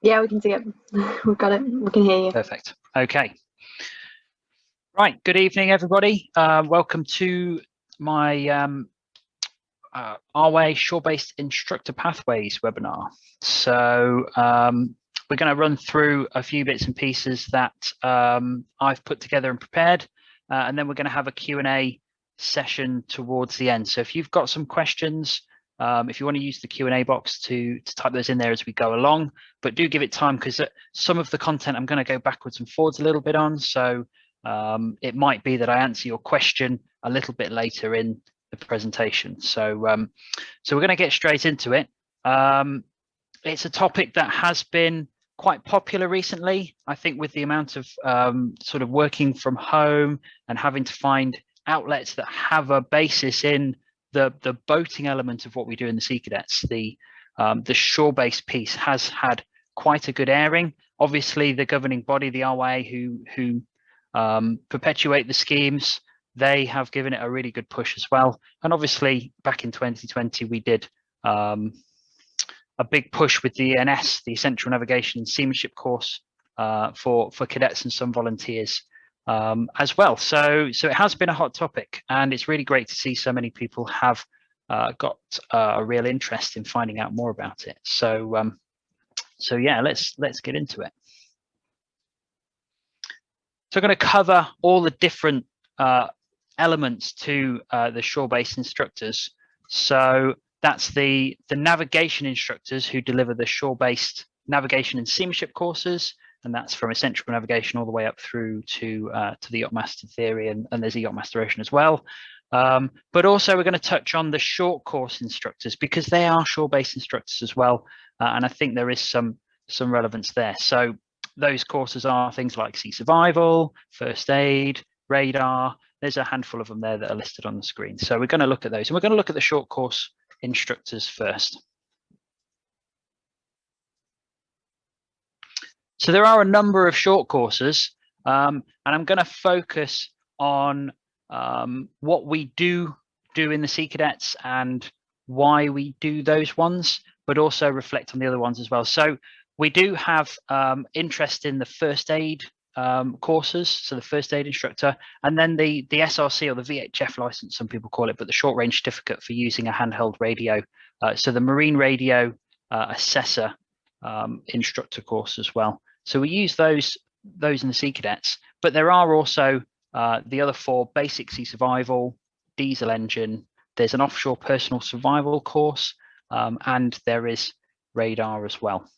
Yeah, we can see it. We've got it. We can hear you. Perfect. Okay. Right. Good evening, everybody. Welcome to my RYA Shorebased Instructor Pathways webinar. So we're going to run through a few bits and pieces that I've put together and prepared, and then we're going to have a Q&A session towards the end. So if you've got some questions, if you want to use the Q&A box to type those in there as we go along, but do give it time, because some of the content I'm going to go backwards and forwards a little bit on. So it might be that I answer your question a little bit later in the presentation. So so we're going to get straight into it. It's a topic that has been quite popular recently, I think, with the amount of sort of working from home and having to find outlets that have a basis in the boating element of what we do in the Sea Cadets. The shore-based piece has had quite a good airing. Obviously, the governing body, the RYA, who perpetuate the schemes, they have given it a really good push as well. And obviously, back in 2020, we did a big push with the ENS, the Essential Navigation and Seamanship course, for cadets and some volunteers as well. So it has been a hot topic, and it's really great to see so many people have got a real interest in finding out more about it. So so yeah, let's get into it. So I'm going to cover all the different elements to the shore-based instructors. So that's the navigation instructors who deliver the shore-based navigation and seamanship courses, and that's from essential navigation all the way up through to the Yacht-Master theory, and there's a Yacht-Master Ocean as well. But also we're going to touch on the short course instructors, because they are shore-based instructors as well, and I think there is some relevance there. So those courses are things like sea survival, first aid, radar. There's a handful of them there that are listed on the screen. So we're going to look at those, and we're going to look at the short course instructors first. So there are a number of short courses, and I'm going to focus on what we do in the Sea Cadets and why we do those ones, but also reflect on the other ones as well. So we do have interest in the first aid courses, so the first aid instructor, and then the SRC, or the VHF license, some people call it, but the short range certificate for using a handheld radio. So the marine radio assessor instructor course as well. So we use those in the Sea Cadets, but there are also the other four: basic sea survival, diesel engine. There's an offshore personal survival course, and there is radar as well.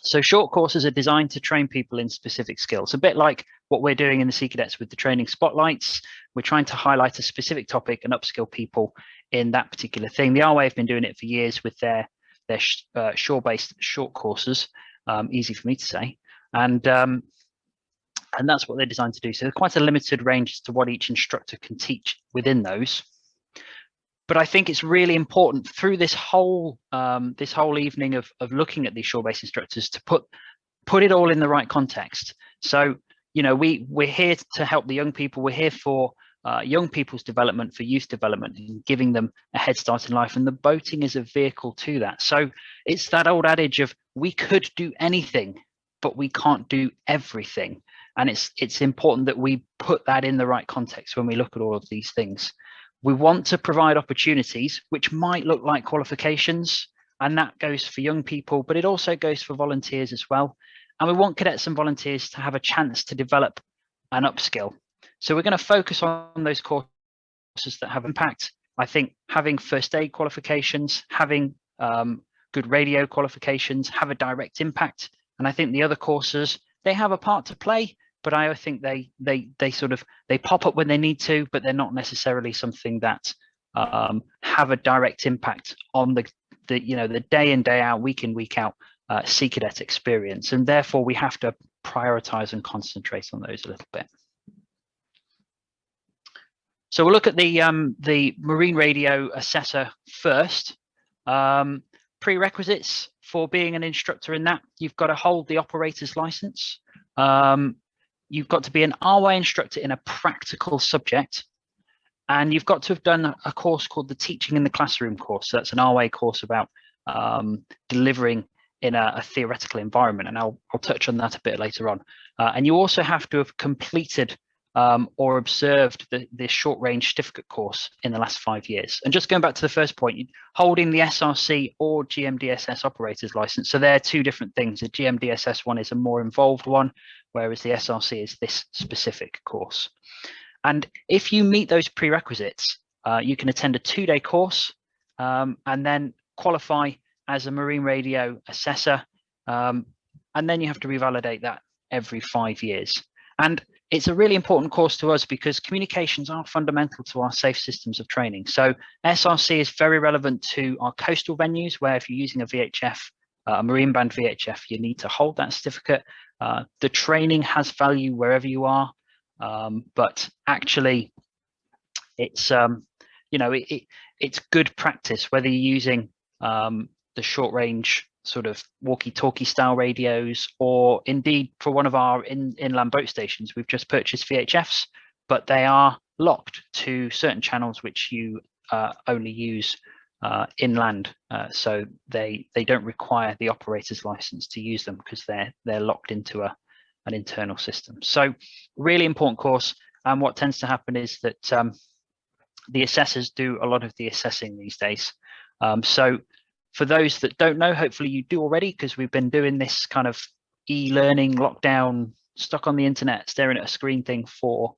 So short courses are designed to train people in specific skills, a bit like what we're doing in the Sea Cadets with the training spotlights. We're trying to highlight a specific topic and upskill people in that particular thing. The RYA have been doing it for years with their shore-based short courses, easy for me to say, and that's what they're designed to do. So there's quite a limited range as to what each instructor can teach within those. But I think it's really important through this whole evening of looking at these shore-based instructors to put it all in the right context. So, you know, we're here to help the young people. We're here for young people's development, for youth development, and giving them a head start in life. And the boating is a vehicle to that. So it's that old adage of we could do anything, but we can't do everything. And it's important that we put that in the right context when we look at all of these things. We want to provide opportunities which might look like qualifications, and that goes for young people, but it also goes for volunteers as well. And we want cadets and volunteers to have a chance to develop an upskill. So we're going to focus on those courses that have impact. I think having first aid qualifications, having good radio qualifications have a direct impact. And I think the other courses, they have a part to play, but I think they sort of pop up when they need to, but they're not necessarily something that have a direct impact on the day in, day out, week in, week out Sea Cadet experience, and therefore we have to prioritize and concentrate on those a little bit. So we'll look at the marine radio assessor first. Prerequisites for being an instructor in that: you've got to hold the operator's license. You've got to be an RYA instructor in a practical subject, and you've got to have done a course called the Teaching in the Classroom course. So that's an RYA course about delivering in a theoretical environment, and I'll touch on that a bit later on. And you also have to have completed or observed the short range certificate course in the last 5 years. And just going back to the first point, holding the SRC or GMDSS operator's license. So they're two different things. The GMDSS one is a more involved one, whereas the SRC is this specific course. And if you meet those prerequisites, you can attend a 2-day course and then qualify as a marine radio assessor. And then you have to revalidate that every 5 years. And it's a really important course to us because communications are fundamental to our safe systems of training. So SRC is very relevant to our coastal venues, where if you're using a VHF, a marine band VHF, you need to hold that certificate. The training has value wherever you are, but actually it's, you know, it's good practice, whether you're using the short range sort of walkie-talkie style radios, or indeed for one of our inland boat stations, we've just purchased VHFs, but they are locked to certain channels which you only use inland, so they don't require the operator's license to use them because they're locked into an internal system. So really important course. And what tends to happen is that the assessors do a lot of the assessing these days. So for those that don't know, hopefully you do already, because we've been doing this kind of e-learning, lockdown, stuck on the internet, staring at a screen thing for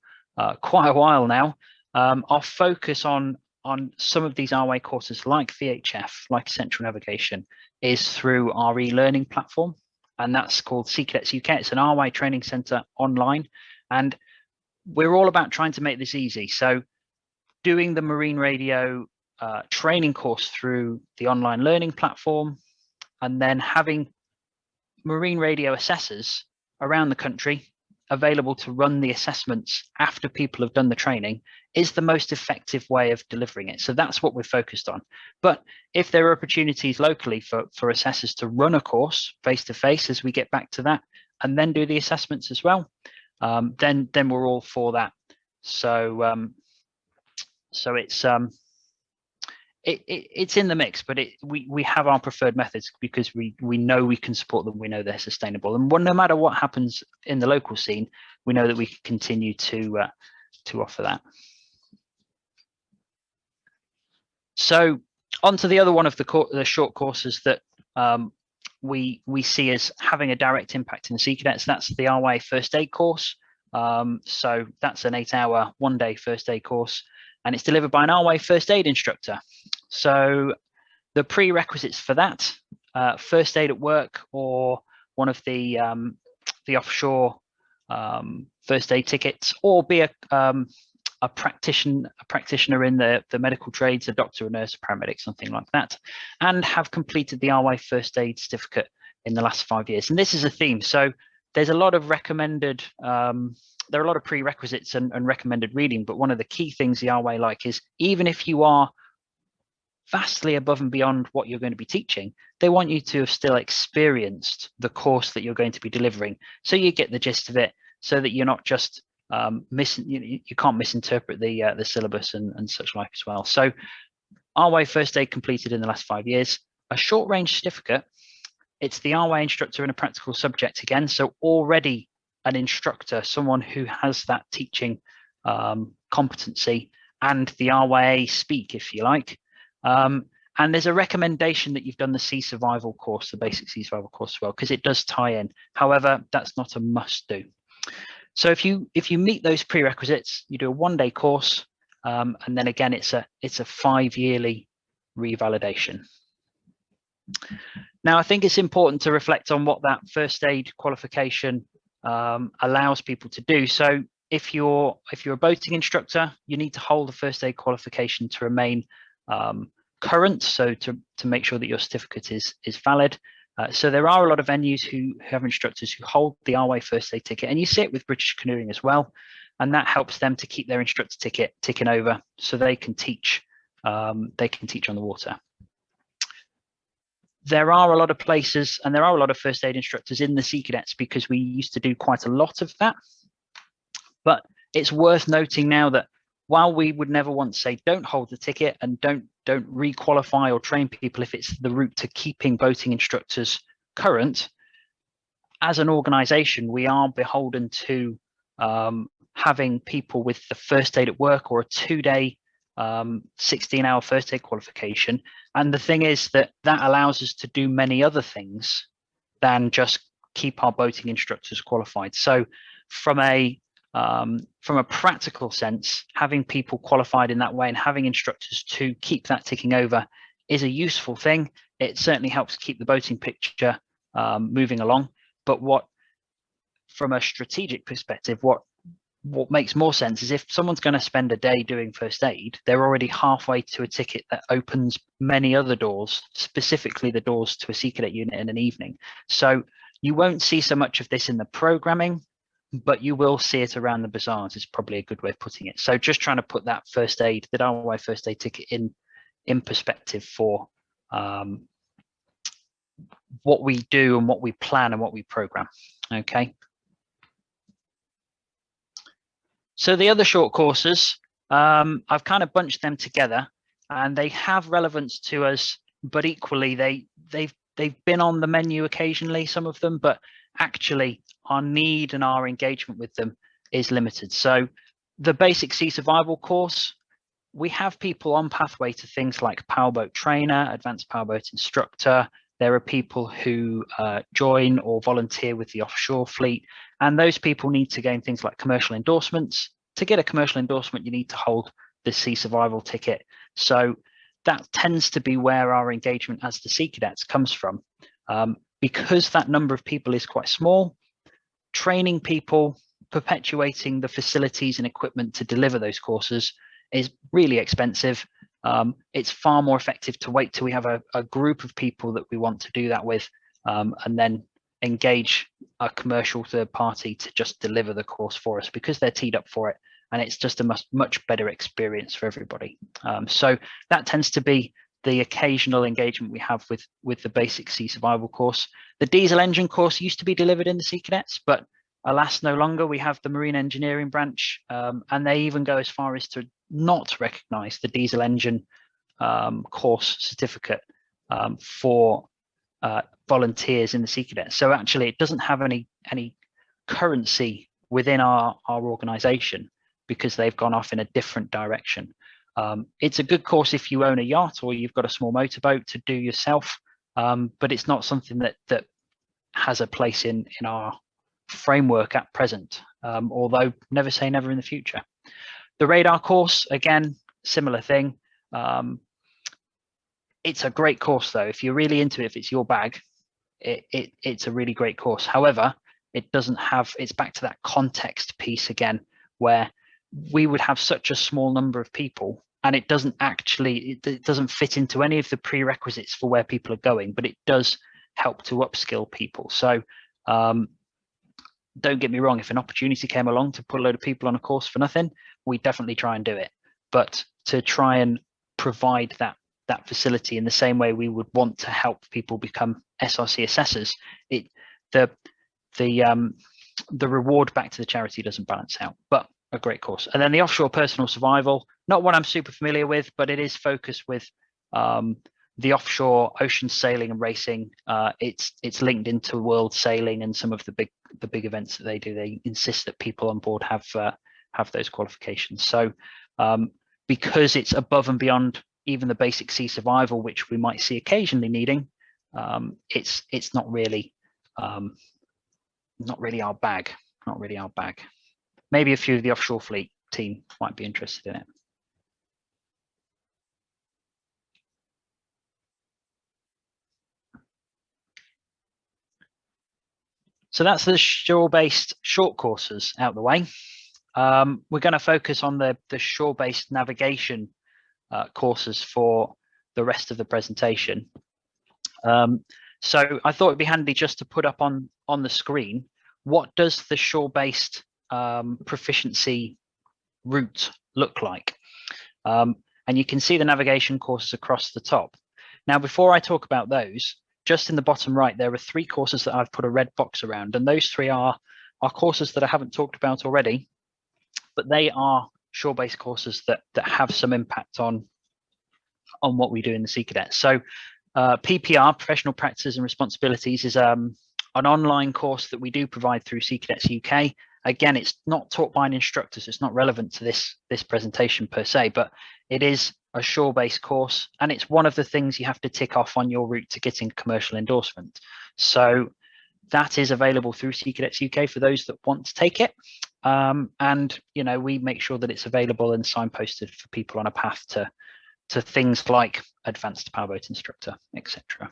quite a while now. Our focus on some of these RYA courses like VHF, like Essential Navigation, is through our e-learning platform, and that's called Sea Cadets UK. It's an RYA training centre online, and we're all about trying to make this easy. So doing the marine radio training course through the online learning platform, and then having marine radio assessors around the country available to run the assessments after people have done the training is the most effective way of delivering it. So that's what we're focused on. But if there are opportunities locally for assessors to run a course face-to-face as we get back to that, and then do the assessments as well, then we're all for that. So so it's in the mix, but we have our preferred methods because we know we can support them. We know they're sustainable, and no matter what happens in the local scene, we know that we can continue to offer that. So on to the other one of the short courses that we see as having a direct impact in the Sea Cadets. That's the RYA First Aid course. So that's an 8-hour, 1-day first aid course, and it's delivered by an RYA First Aid Instructor. So the prerequisites for that, first aid at work, or one of the offshore first aid tickets, or be a practitioner in the medical trades, a doctor, a nurse, a paramedic, something like that, and have completed the RYA First Aid certificate in the last 5 years. And this is a theme. So there's a lot of recommended, there are a lot of prerequisites and recommended reading, but one of the key things the RYA like is, even if you are vastly above and beyond what you're going to be teaching, they want you to have still experienced the course that you're going to be delivering, so you get the gist of it, so that you're not just you can't misinterpret the syllabus and such like as well. So RYA First Aid completed in the last 5 years. A short range certificate, it's the RYA instructor in a practical subject again, so already an instructor, someone who has that teaching competency and the RYA speak, if you like. And there's a recommendation that you've done the sea survival course, the basic sea survival course as well, because it does tie in. However, that's not a must do. So if you meet those prerequisites, you do a 1-day course, and then again it's a 5-yearly revalidation. Now, I think it's important to reflect on what that first aid qualification allows people to do. So if you're a boating instructor, you need to hold a first aid qualification to remain current, so to make sure that your certificate is valid. So there are a lot of venues who have instructors who hold the RYA First Aid ticket, and you see it with British Canoeing as well, and that helps them to keep their instructor ticket ticking over, so they can teach on the water. There are a lot of places, and there are a lot of first aid instructors in the Sea Cadets, because we used to do quite a lot of that. But it's worth noting now that while we would never want to say don't hold the ticket and don't re-qualify or train people if it's the route to keeping boating instructors current, as an organization, we are beholden to having people with the first aid at work or a 2-day 16-hour first aid qualification. And the thing is that allows us to do many other things than just keep our boating instructors qualified. So from a practical sense, having people qualified in that way and having instructors to keep that ticking over is a useful thing. It certainly helps keep the boating picture moving along. But from a strategic perspective, what makes more sense is if someone's going to spend a day doing first aid, they're already halfway to a ticket that opens many other doors, specifically the doors to a Sea Cadet unit in an evening. So you won't see so much of this in the programming, but you will see it around the bazaars is probably a good way of putting it. So just trying to put that first aid, that RYA first aid ticket in perspective for what we do and what we plan and what we program. Okay. So the other short courses, I've kind of bunched them together, and they have relevance to us, but equally they've been on the menu occasionally, some of them, but actually our need and our engagement with them is limited. So the basic sea survival course, we have people on pathway to things like Powerboat Trainer, Advanced Powerboat Instructor. There are people who join or volunteer with the offshore fleet, and those people need to gain things like commercial endorsements. To get a commercial endorsement, you need to hold the sea survival ticket. So that tends to be where our engagement as the Sea Cadets comes from. Because that number of people is quite small, training people, perpetuating the facilities and equipment to deliver those courses is really expensive. It's far more effective to wait till we have a group of people that we want to do that with, and then engage a commercial third party to just deliver the course for us, because they're teed up for it, and it's just a much better experience for everybody. So that tends to be the occasional engagement we have with the basic sea survival course. The diesel engine course used to be delivered in the Sea Cadets, but alas, no longer. We have the marine engineering branch, and they even go as far as to not recognize the diesel engine course certificate for volunteers in the Sea Cadets. So actually it doesn't have any currency within our organization, because they've gone off in a different direction. It's a good course if you own a yacht or you've got a small motorboat to do yourself, but it's not something that has a place in our framework at present, although never say never in the future. The radar course, again, similar thing. It's a great course though. If you're really into it, if it's your bag, it's a really great course. However, it doesn't have, it's back to that context piece again, where we would have such a small number of people, and it doesn't actually, it doesn't fit into any of the prerequisites for where people are going, but it does help to upskill people. So don't get me wrong, if an opportunity came along to put a load of people on a course for nothing, we definitely try and do it. But to try and provide that facility in the same way we would want to help people become SRC assessors, the reward back to the charity doesn't balance out, but a great course. And then the offshore personal survival, not one I'm super familiar with, but it is focused with the offshore ocean sailing and racing. It's linked into world sailing and some of the big events that they do. They insist that people on board have those qualifications. So because it's above and beyond even the basic sea survival, which we might see occasionally needing, it's not really our bag. Not really our bag. Maybe a few of the offshore fleet team might be interested in it. So that's the shore-based short courses out the way. We're going to focus on the shore-based navigation courses for the rest of the presentation. So I thought it'd be handy just to put up on the screen, what does the shore-based proficiency route look like? And you can see the navigation courses across the top. Now, before I talk about those, just in the bottom right, there are 3 courses that I've put a red box around, and those 3 are courses that I haven't talked about already, but they are shore-based courses that have some impact on what we do in the Sea Cadets. So PPR, Professional Practices and Responsibilities, is an online course that we do provide through Sea Cadets UK. Again, it's not taught by an instructor, so it's not relevant to this presentation per se, but it is a shore-based course, and it's one of the things you have to tick off on your route to getting commercial endorsement. So that is available through Sea Cadets UK for those that want to take it. And you know, we make sure that it's available and signposted for people on a path to things like advanced powerboat instructor, etc.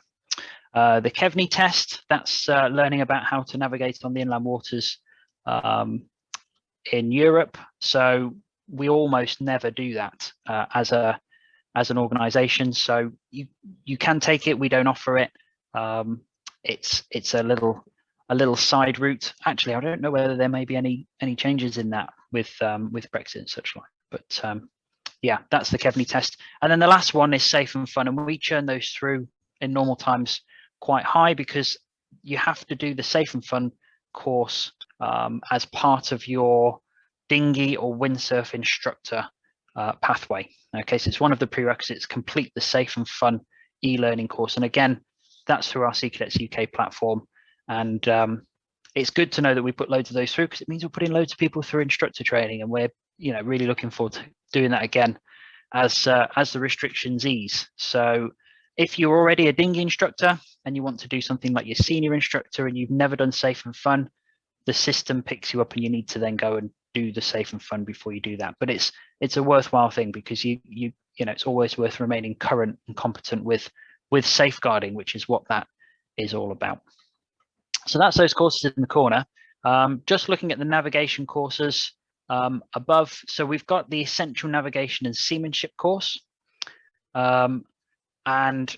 The Kevney test, that's learning about how to navigate on the inland waters in Europe. So we almost never do that as an organization. So you can take it, we don't offer it. It's a little side route. Actually, I don't know whether there may be any changes in that with Brexit and such like, but yeah, that's the Kevney test. And then the last one is safe and fun, and we churn those through in normal times quite high, because you have to do the safe and fun course as part of your dinghy or windsurf instructor pathway. Okay, so it's one of the prerequisites: complete the safe and fun e-learning course. And again, that's through our Sea Cadets UK platform. And it's good to know that we put loads of those through, because it means we're putting loads of people through instructor training, and we're, you know, really looking forward to doing that again as the restrictions ease. So if you're already a dinghy instructor and you want to do something like your senior instructor and you've never done safe and fun, the system picks you up and you need to then go and do the safe and fun before you do that. But it's a worthwhile thing, because you know, it's always worth remaining current and competent with safeguarding, which is what that is all about. So that's those courses in the corner. Just looking at the navigation courses above. So we've got the Essential Navigation and Seamanship course. And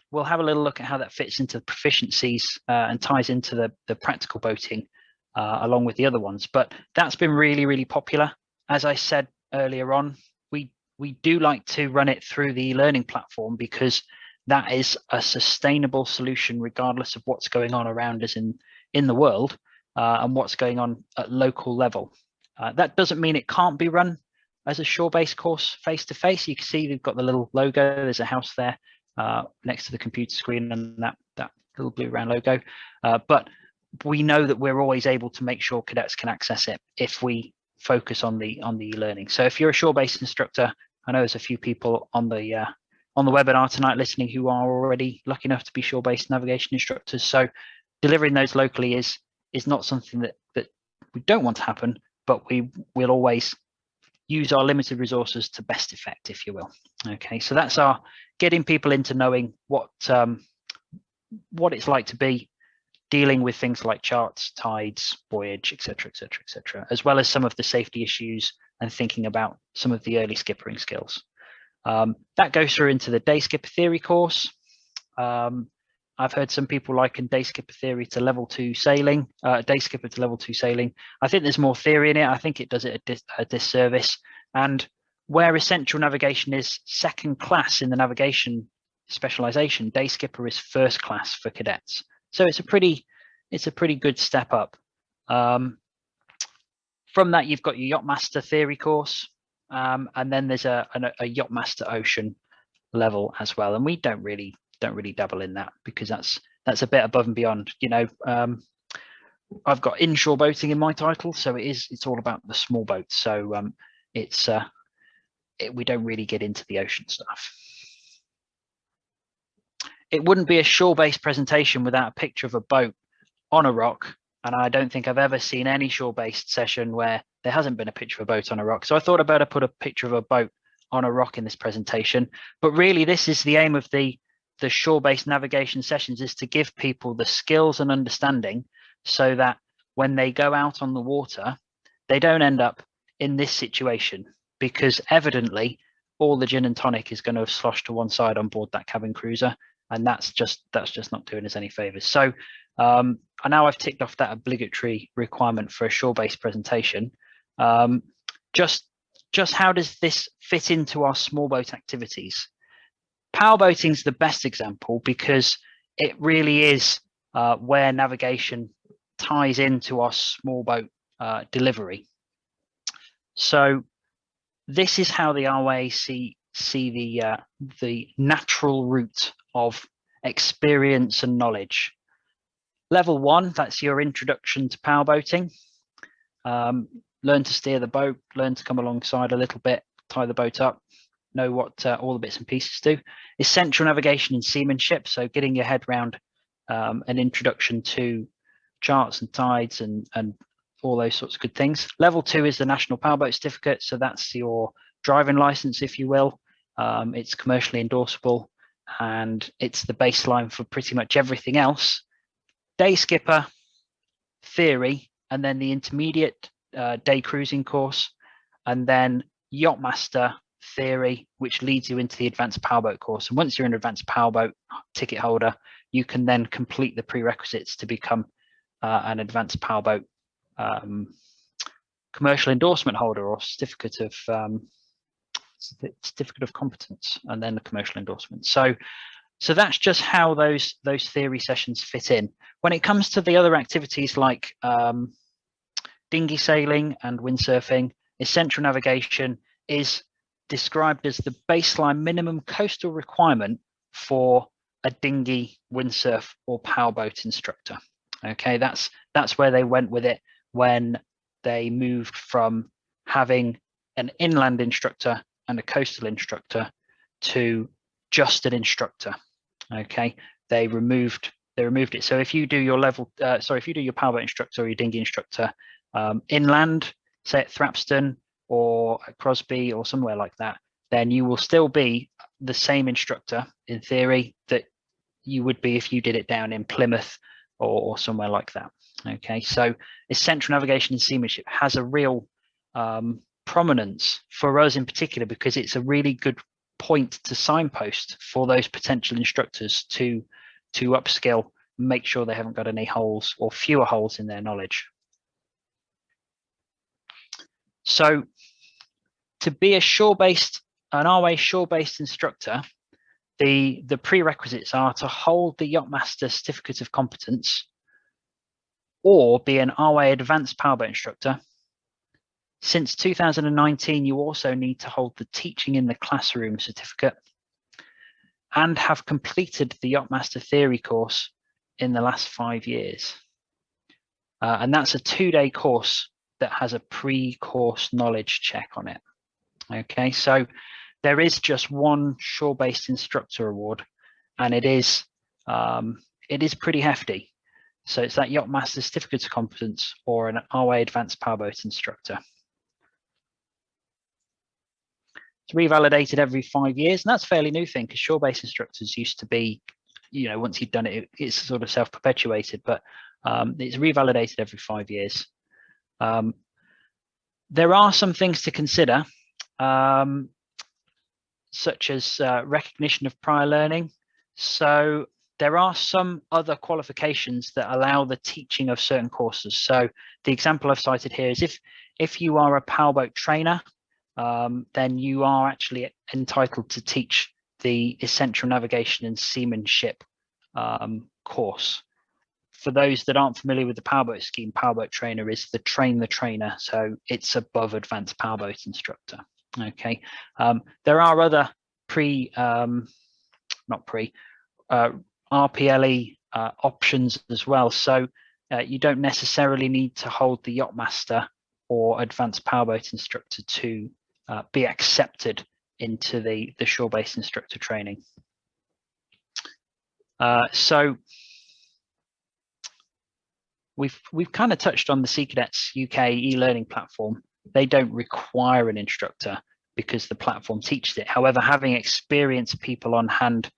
we'll have a little look at how that fits into the proficiencies and ties into the practical boating along with the other ones. But that's been really, really popular. As I said earlier on, we do like to run it through the learning platform, because that is a sustainable solution regardless of what's going on around us in the world and what's going on at local level. That doesn't mean it can't be run as a shore-based course face-to-face. You can see they've got the little logo. There's a house there next to the computer screen, and that little blue round logo. But we know that we're always able to make sure cadets can access it if we focus on the learning. So if you're a shore-based instructor, I know there's a few people on the webinar tonight listening who are already lucky enough to be shore-based navigation instructors. So delivering those locally is not something that we don't want to happen, but we will always use our limited resources to best effect, if you will. Okay, so that's our getting people into knowing what it's like to be dealing with things like charts, tides, voyage, etc., etc., etc., as well as some of the safety issues and thinking about some of the early skippering skills. That goes through into the day skipper theory course. I've heard some people liken day skipper theory to level 2 sailing, day skipper to level 2 sailing. I think there's more theory in it. I think it does it a disservice. And where essential navigation is second class in the navigation specialization, day skipper is first class for cadets. So it's a pretty good step up. From that, you've got your Yacht-Master theory course, and then there's a Yacht-Master Ocean level as well. And we don't really dabble in that, because that's a bit above and beyond. You know, I've got inshore boating in my title, so it's all about the small boats. So we don't really get into the ocean stuff. It wouldn't be a shore-based presentation without a picture of a boat on a rock, and I don't think I've ever seen any shore-based session where there hasn't been a picture of a boat on a rock. So I thought I'd better put a picture of a boat on a rock in this presentation. But really, this is the aim of the shore-based navigation sessions, is to give people the skills and understanding so that when they go out on the water, they don't end up in this situation, because evidently all the gin and tonic is going to have sloshed to one side on board that cabin cruiser, and that's just not doing us any favors. So now I've ticked off that obligatory requirement for a shore-based presentation. Just how does this fit into our small boat activities? Powerboating is the best example, because it really is where navigation ties into our small boat delivery. So this is how the RYA see the natural route of experience and knowledge. Level 1, that's your introduction to powerboating. Learn to steer the boat, learn to come alongside a little bit, tie the boat up, know what all the bits and pieces do. Essential navigation and seamanship, so getting your head around an introduction to charts and tides and all those sorts of good things. Level 2 is the National Powerboat Certificate, so that's your driving license, if you will. It's commercially endorsable, and it's the baseline for pretty much everything else. Day skipper, theory, and then the intermediate day cruising course, and then Yacht-Master theory, which leads you into the advanced powerboat course. And once you're an advanced powerboat ticket holder, you can then complete the prerequisites to become an advanced powerboat commercial endorsement holder, or certificate of competence, and then the commercial endorsement. So that's just how those theory sessions fit in. When it comes to the other activities like dinghy sailing and windsurfing, essential navigation is described as the baseline minimum coastal requirement for a dinghy, windsurf, or powerboat instructor. Okay, that's where they went with it when they moved from having an inland instructor and a coastal instructor to just an instructor. Okay, they removed it. So if you do your if you do your powerboat instructor or your dinghy instructor inland, say at Thrapston or at Crosby or somewhere like that, then you will still be the same instructor in theory that you would be if you did it down in Plymouth or somewhere like that. Okay, so essential navigation and seamanship has a real prominence for us in particular, because it's a really good point to signpost for those potential instructors to upskill, make sure they haven't got any holes or fewer holes in their knowledge. So to be an RYA shore-based instructor, the prerequisites are to hold the Yacht-Master Certificate of Competence or be an RYA Advanced Powerboat Instructor. Since 2019, you also need to hold the Teaching in the Classroom certificate and have completed the Yacht-Master Theory course in the last 5 years. And that's a 2-day course that has a pre-course knowledge check on it. Okay, so there is just one shore-based instructor award, and it is pretty hefty. So it's that Yacht-Master Certificate of Competence or an RYA Advanced Powerboat Instructor. It's revalidated every 5 years, and that's a fairly new thing, because shore-based instructors used to be, you know, once you've done it, it's sort of self-perpetuated, but it's revalidated every 5 years. There are some things to consider, such as recognition of prior learning. So there are some other qualifications that allow the teaching of certain courses. So the example I've cited here is if you are a powerboat trainer, then you are actually entitled to teach the Essential Navigation and Seamanship course. For those that aren't familiar with the powerboat scheme, powerboat trainer is the train the trainer, so it's above advanced powerboat instructor. Okay, there are other RPLE options as well, so you don't necessarily need to hold the Yacht-Master or advanced powerboat instructor to be accepted into the shore-based instructor training. So we've kind of touched on the Sea Cadets UK e-learning platform. They don't require an instructor because the platform teaches it. However, having experienced people on hand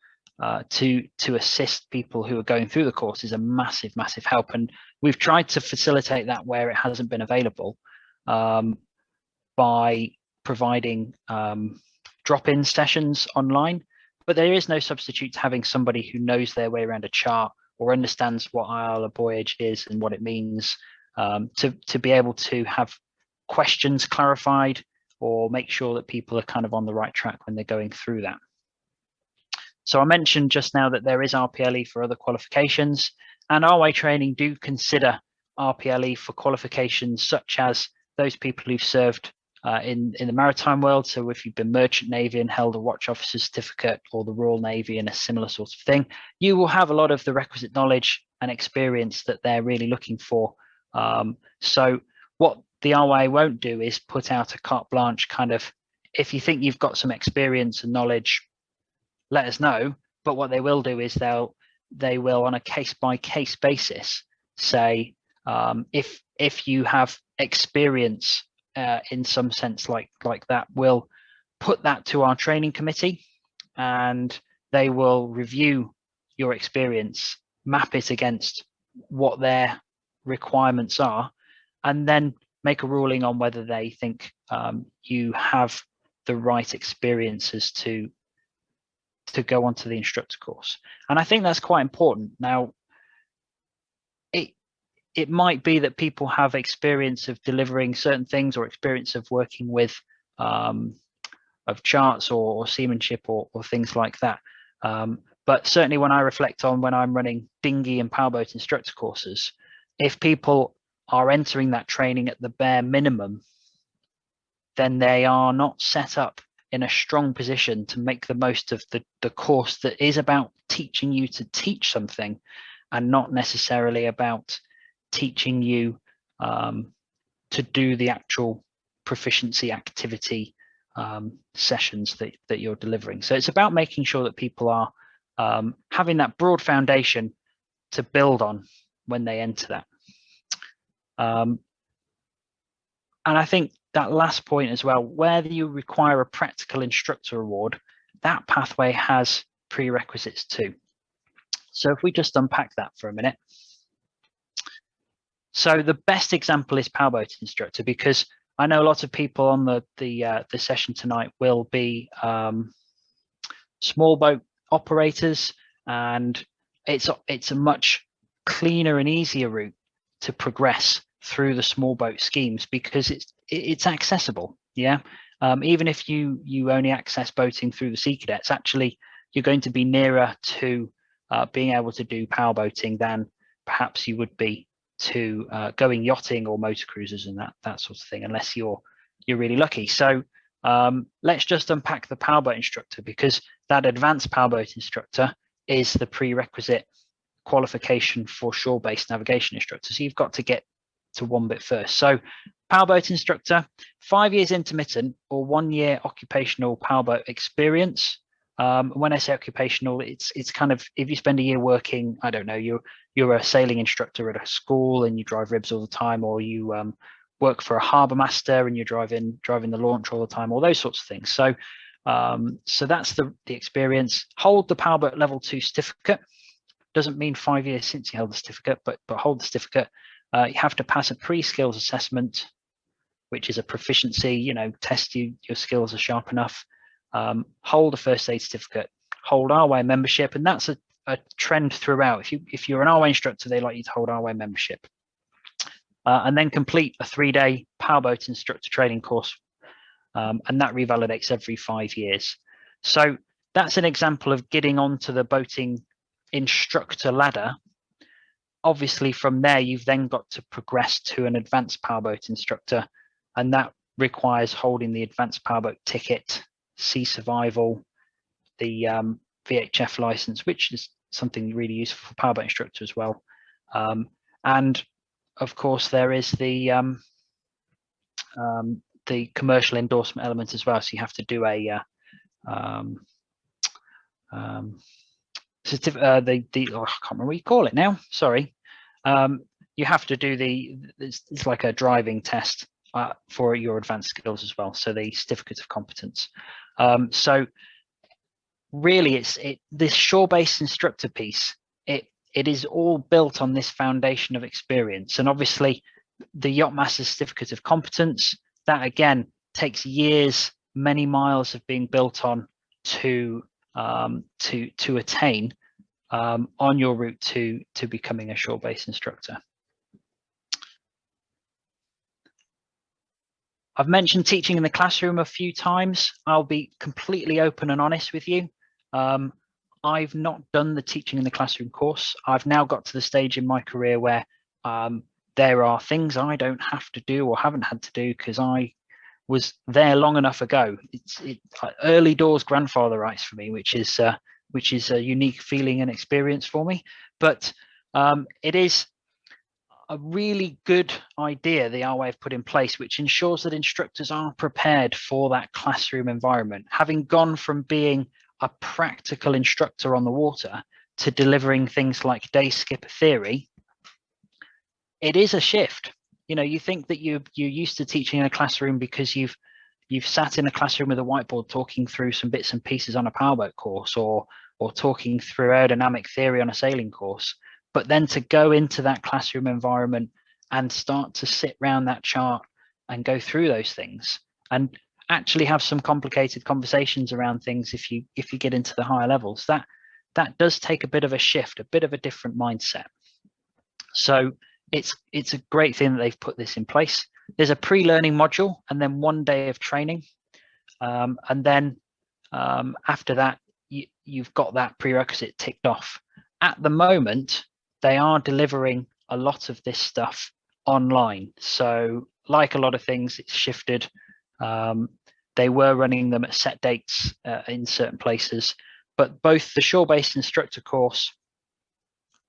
to assist people who are going through the course is a massive help, and we've tried to facilitate that where it hasn't been available by providing drop-in sessions online. But there is no substitute to having somebody who knows their way around a chart or understands what IALA buoyage is and what it means, to be able to have questions clarified or make sure that people are kind of on the right track when they're going through that. So I mentioned just now that there is RPLE for other qualifications, and RYA training do consider RPLE for qualifications such as those people who've served in the maritime world. So if you've been Merchant Navy and held a Watch Officer certificate, or the Royal Navy and a similar sort of thing, you will have a lot of the requisite knowledge and experience that they're really looking for. So what the RYA won't do is put out a carte blanche kind of, if you think you've got some experience and knowledge, let us know. But what they will do is they will on a case-by-case basis say, if you have experience in some sense like that, we'll put that to our training committee, and they will review your experience, map it against what their requirements are, and then make a ruling on whether they think you have the right experiences to go onto the instructor course. And I think that's quite important. Now, it might be that people have experience of delivering certain things, or experience of working with of charts or seamanship or things like that. But certainly when I reflect on when I'm running dinghy and powerboat instructor courses, if people are entering that training at the bare minimum, then they are not set up in a strong position to make the most of the course that is about teaching you to teach something, and not necessarily about teaching you to do the actual proficiency activity sessions that you're delivering. So it's about making sure that people are having that broad foundation to build on when they enter that. And I think that last point as well, whether you require a practical instructor award, that pathway has prerequisites too. So if we just unpack that for a minute. So the best example is powerboat instructor, because I know a lot of people on the session tonight will be small boat operators, and it's a much cleaner and easier route to progress through the small boat schemes, because it's accessible. Yeah, even if you only access boating through the Sea Cadets, actually you're going to be nearer to being able to do powerboating than perhaps you would be to going yachting or motor cruises and that sort of thing, unless you're really lucky. So let's just unpack the powerboat instructor, because that advanced powerboat instructor is the prerequisite qualification for shore-based navigation instructor. So you've got to get to one bit first. So powerboat instructor, 5 years intermittent or 1 year occupational powerboat experience. When I say occupational, it's kind of, if you spend a year working, I don't know, you're a sailing instructor at a school and you drive ribs all the time, or you work for a harbour master and you're driving the launch all the time, all those sorts of things. So so that's the experience. Hold the powerboat level 2 certificate. Doesn't mean 5 years since you held the certificate, but hold the certificate. You have to pass a pre-skills assessment, which is a proficiency, test your skills are sharp enough. Hold a first aid certificate, hold RYA membership, and that's a trend throughout. If you're an RYA instructor, they like you to hold RYA membership, and then complete a 3-day powerboat instructor training course, and that revalidates every 5 years. So that's an example of getting onto the boating instructor ladder. Obviously, from there, you've then got to progress to an advanced powerboat instructor, and that requires holding the advanced powerboat ticket, sea survival, the VHF license, which is something really useful for powerboat instructor as well. And of course, there is the commercial endorsement element as well. So you have to do a I can't remember what you call it now. Sorry. You have to do it's like a driving test for your advanced skills as well. So the certificate of competence. So really, this shore-based instructor piece. It is all built on this foundation of experience, and obviously, the Yacht-Master certificate of competence, that again takes years, many miles of being built on to attain on your route to becoming a shore-based instructor. I've mentioned teaching in the classroom a few times. I'll be completely open and honest with you. I've not done the teaching in the classroom course. I've now got to the stage in my career where there are things I don't have to do or haven't had to do because I was there long enough ago. It's early doors grandfather rights for me, which is a unique feeling and experience for me. But it is a really good idea the RYA have put in place, which ensures that instructors are prepared for that classroom environment. Having gone from being a practical instructor on the water to delivering things like day skipper theory, it is a shift. You know, you think that you're used to teaching in a classroom because you've sat in a classroom with a whiteboard talking through some bits and pieces on a powerboat course, or talking through aerodynamic theory on a sailing course. But then to go into that classroom environment and start to sit around that chart and go through those things and actually have some complicated conversations around things, if you get into the higher levels, that does take a bit of a shift, a bit of a different mindset. So it's a great thing that they've put this in place. There's a pre-learning module and then 1 day of training, and then after that you've got that prerequisite ticked off. At the moment they are delivering a lot of this stuff online, so like a lot of things, it's shifted. They were running them at set dates in certain places, but both the shore-based instructor course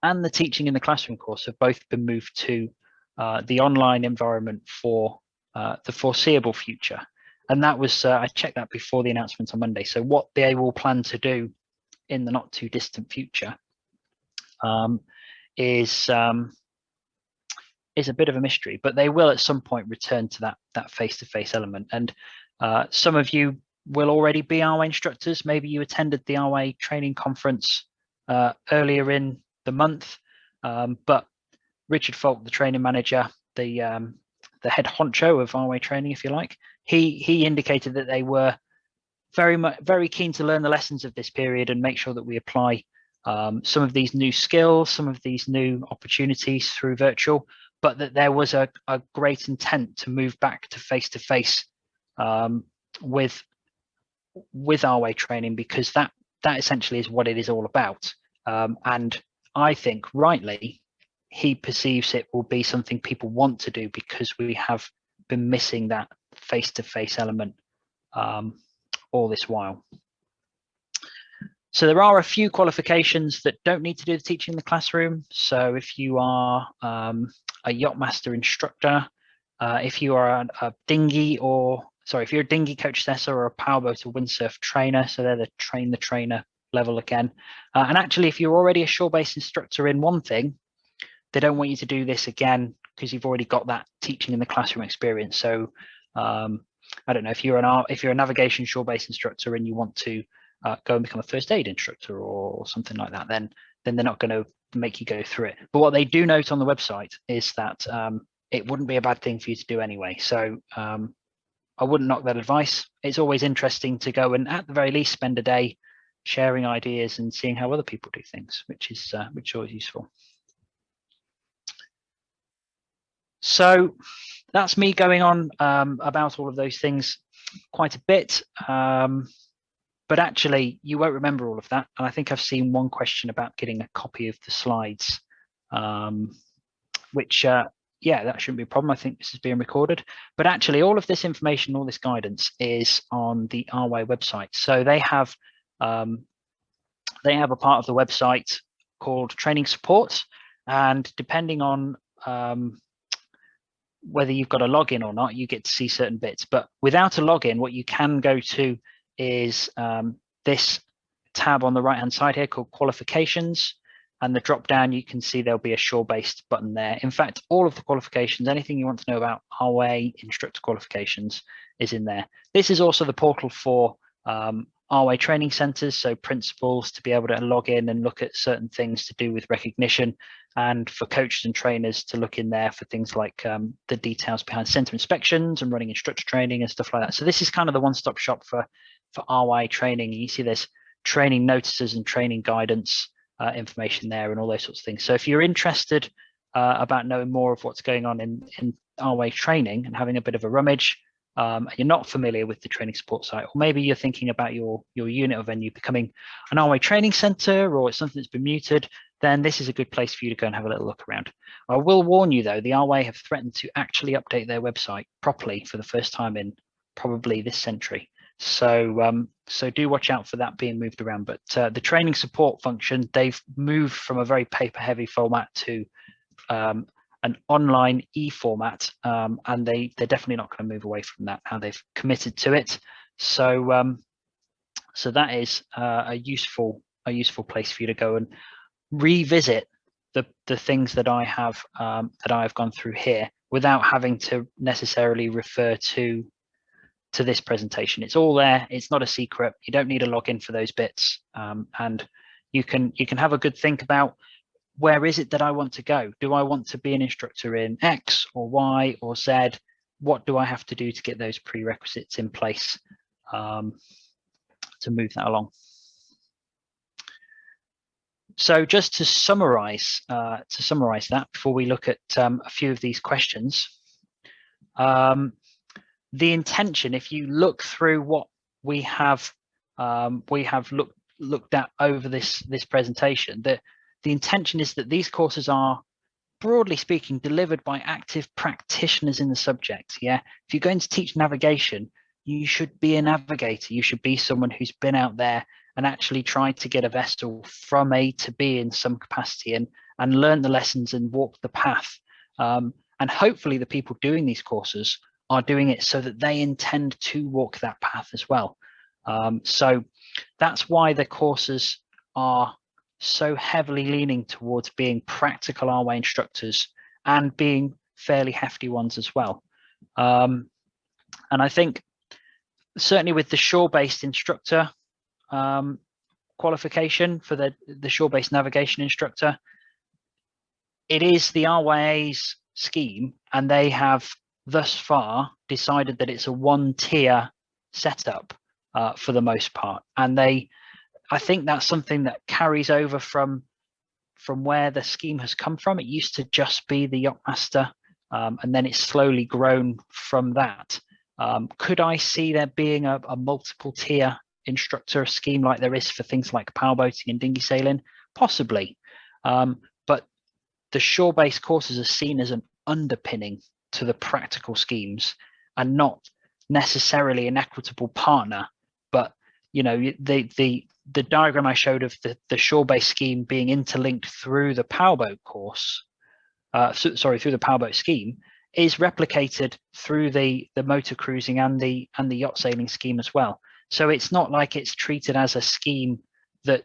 and the teaching in the classroom course have both been moved to the online environment for the foreseeable future. And that was, I checked that before the announcement on Monday. So what they will plan to do in the not too distant future is a bit of a mystery, but they will at some point return to that face-to-face element. And some of you will already be RYA instructors. Maybe you attended the RYA training conference earlier in the month, but Richard Falk, the training manager, the head honcho of RYA training, if you like, he indicated that they were very keen to learn the lessons of this period and make sure that we apply some of these new skills, some of these new opportunities through virtual, but that there was a great intent to move back to face-to-face with RYA training, because that essentially is what it is all about. And I think rightly he perceives it will be something people want to do, because we have been missing that face-to-face element all this while. So there are a few qualifications that don't need to do the teaching in the classroom. So if you are a Yacht-Master Instructor, if you are a dinghy, if you're a dinghy coach assessor or a powerboat or windsurf trainer, so they're the train the trainer level again. And actually, if you're already a shore-based instructor in one thing, they don't want you to do this again because you've already got that teaching in the classroom experience. So I don't know, if you're a navigation shore-based instructor and you want to go and become a first aid instructor or something like that, then they're not going to make you go through it. But what they do note on the website is that it wouldn't be a bad thing for you to do anyway. So I wouldn't knock that advice. It's always interesting to go and at the very least spend a day sharing ideas and seeing how other people do things, which is always useful. So that's me going on about all of those things quite a bit. But actually, you won't remember all of that. And I think I've seen one question about getting a copy of the slides, which, yeah, that shouldn't be a problem. I think this is being recorded. But actually, all of this information, all this guidance is on the RYA website. So they have a part of the website called Training Support. And depending on whether you've got a login or not, you get to see certain bits. But without a login, what you can go to is this tab on the right hand side here called Qualifications, and the drop down you can see there'll be a shore-based button there. In fact, all of the qualifications, anything you want to know about RYA instructor qualifications is in there. This is also the portal for RYA training centers, so principals to be able to log in and look at certain things to do with recognition, and for coaches and trainers to look in there for things like the details behind center inspections and running instructor training and stuff like that. So this is kind of the one-stop shop for RYA training. You see there's training notices and training guidance information there and all those sorts of things. So if you're interested about knowing more of what's going on in RYA training and having a bit of a rummage, you're not familiar with the training support site, or maybe you're thinking about your unit or venue becoming an RYA training center, or it's something that's been muted, then this is a good place for you to go and have a little look around. I will warn you though, the RYA have threatened to actually update their website properly for the first time in probably this century. So so do watch out for that being moved around. But the training support function, they've moved from a very paper heavy format to an online e-format, and they're definitely not going to move away from that. How they've committed to it. So so that is a useful place for you to go and revisit the things that I have gone through here without having to necessarily refer to this presentation. It's all there. It's not a secret. You don't need a login for those bits, and you can have a good think about, where is it that I want to go? Do I want to be an instructor in X or Y or Z? What do I have to do to get those prerequisites in place to move that along? So just to summarize that before we look at a few of these questions, the intention, if you look through what we have looked at over this presentation, that the intention is that these courses are, broadly speaking, delivered by active practitioners in the subject. Yeah, if you're going to teach navigation, you should be a navigator. You should be someone who's been out there and actually tried to get a vessel from A to B in some capacity, and learn the lessons and walk the path. And hopefully the people doing these courses are doing it so that they intend to walk that path as well. So that's why the courses are so heavily leaning towards being practical RYA instructors and being fairly hefty ones as well. And I think certainly with the shore-based instructor qualification for the shore-based navigation instructor, it is the RYA's scheme, and they have thus far decided that it's a one-tier setup for the most part, and I think that's something that carries over from where the scheme has come from. It used to just be the Yacht-Master, and then it's slowly grown from that. Could I see there being a multiple tier instructor scheme like there is for things like powerboating and dinghy sailing? Possibly, but the shore-based courses are seen as an underpinning to the practical schemes and not necessarily an equitable partner. But you know, the diagram I showed of the shore-based scheme being interlinked through the powerboat course, through the powerboat scheme, is replicated through the motor cruising and the yacht sailing scheme as well. So it's not like it's treated as a scheme that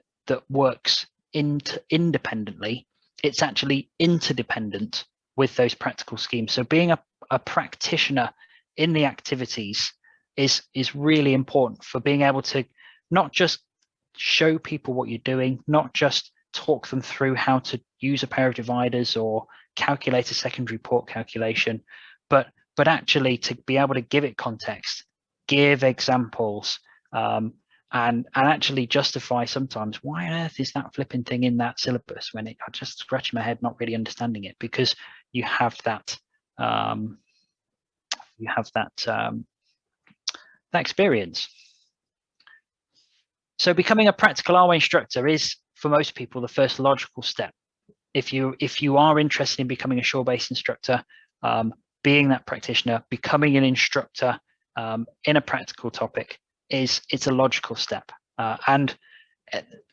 works independently. It's actually interdependent with those practical schemes. So being a practitioner in the activities is really important for being able to not just show people what you're doing, not just talk them through how to use a pair of dividers or calculate a secondary port calculation, but actually to be able to give it context, give examples, and actually justify sometimes why on earth is that flipping thing in that syllabus when I just scratch my head not really understanding it, because you have that that experience. So becoming a practical RYA instructor is, for most people, the first logical step. If you are interested in becoming a shore-based instructor, being that practitioner, becoming an instructor in a practical topic, it's a logical step. And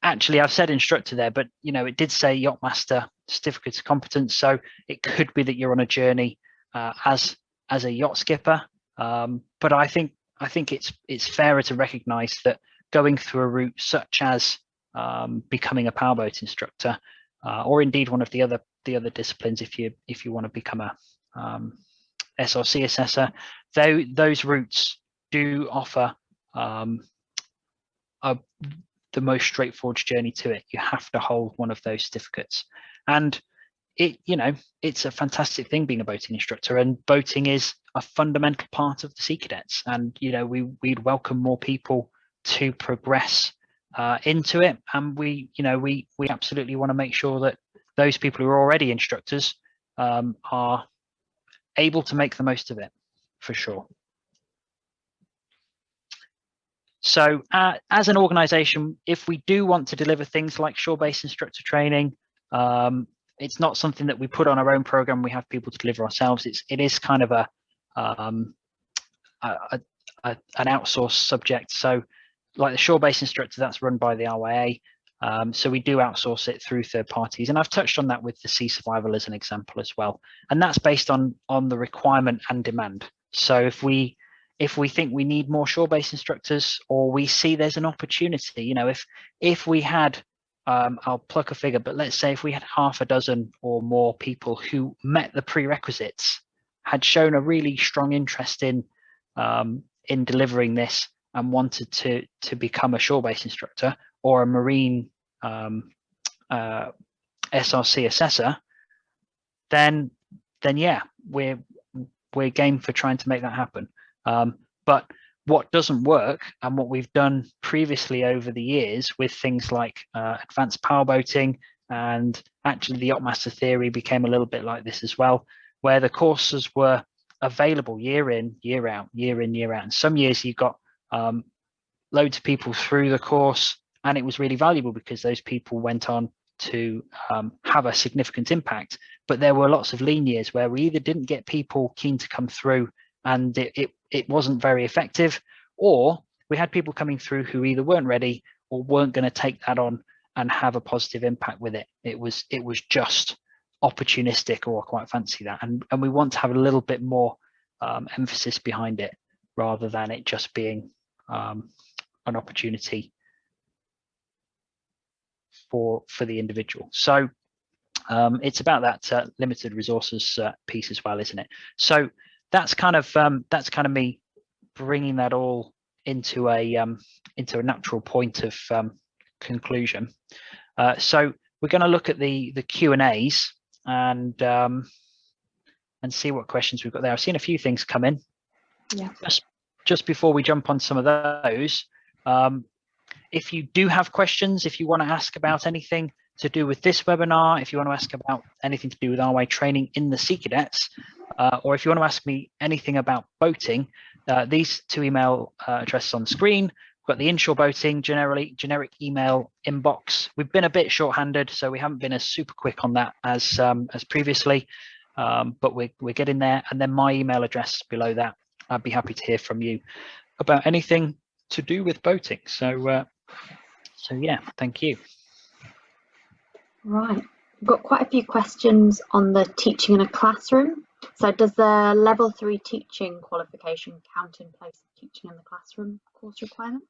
actually, I've said instructor there, but you know, it did say Yacht-Master Certificate of Competence, so it could be that you're on a journey as a yacht skipper. But I think it's fairer to recognise that going through a route such as becoming a powerboat instructor, or indeed one of the other disciplines, if you want to become a SRC assessor, those routes do offer the most straightforward journey to it. You have to hold one of those certificates, and it's a fantastic thing being a boating instructor, and boating is a fundamental part of the Sea Cadets, and we'd welcome more people to progress into it, and we absolutely want to make sure that those people who are already instructors are able to make the most of it, for sure. So as an organization, if we do want to deliver things like shore-based instructor training, it's not something that we put on our own program. We have people to deliver ourselves. It is kind of a an outsourced subject. So like the shore-based instructor, that's run by the RYA. So we do outsource it through third parties, and I've touched on that with the sea survival as an example as well. And that's based on the requirement and demand. So if we think we need more shore-based instructors, or we see there's an opportunity, you know, if we had, I'll pluck a figure, but let's say if we had half a dozen or more people who met the prerequisites, had shown a really strong interest in delivering this and wanted to become a shore-based instructor or a marine SRC assessor, then yeah, we're game for trying to make that happen. But what doesn't work, and what we've done previously over the years with things like advanced powerboating, and actually the Yacht-Master theory became a little bit like this as well, where the courses were available year in, year out, year in, year out. And some years you got loads of people through the course, and it was really valuable because those people went on to have a significant impact. But there were lots of lean years where we either didn't get people keen to come through and it wasn't very effective, or we had people coming through who either weren't ready or weren't going to take that on and have a positive impact with it. It was just opportunistic, or quite fancy that, and we want to have a little bit more emphasis behind it, rather than it just being an opportunity for the individual. So it's about that limited resources piece as well, isn't it? So that's kind of me bringing that all into a natural point of conclusion. So we're going to look at the Q&As and see what questions we've got there. I've seen a few things come in. Yeah. Just before we jump on some of those, if you do have questions, if you want to ask about anything to do with this webinar, if you want to ask about anything to do with RYA training in the Sea Cadets, or if you want to ask me anything about boating, these two email addresses on the screen. We've got the inshore boating generic email inbox. We've been a bit short-handed, so we haven't been as super quick on that as previously, but we're getting there. And then my email address below that. I'd be happy to hear from you about anything to do with boating. So yeah, thank you. Right, we've got quite a few questions on the teaching in a classroom. So does the level 3 teaching qualification count in place of teaching in the classroom course requirement?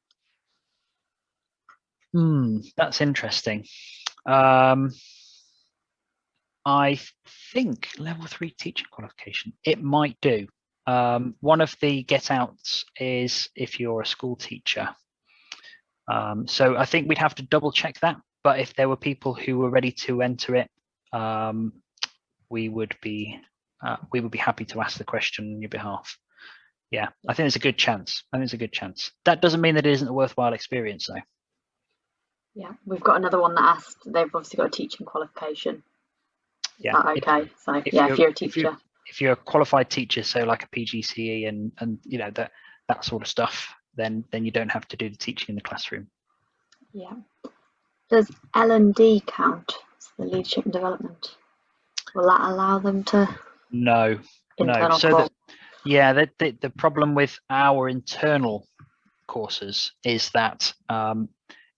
That's interesting. I think level 3 teaching qualification, it might do. One of the get outs is if you're a school teacher. So I think we'd have to double check that. But if there were people who were ready to enter it, we would be happy to ask the question on your behalf. Yeah, I think there's a good chance. That doesn't mean that it isn't a worthwhile experience, though. Yeah, we've got another one that asked. They've obviously got a teaching qualification. Yeah. Okay. So yeah, if you're a teacher. If you're a qualified teacher, so like a PGCE and you know that sort of stuff, then you don't have to do the teaching in the classroom. Yeah. Does L&D count as the leadership and development? Will that allow them to? No. So the problem with our internal courses is that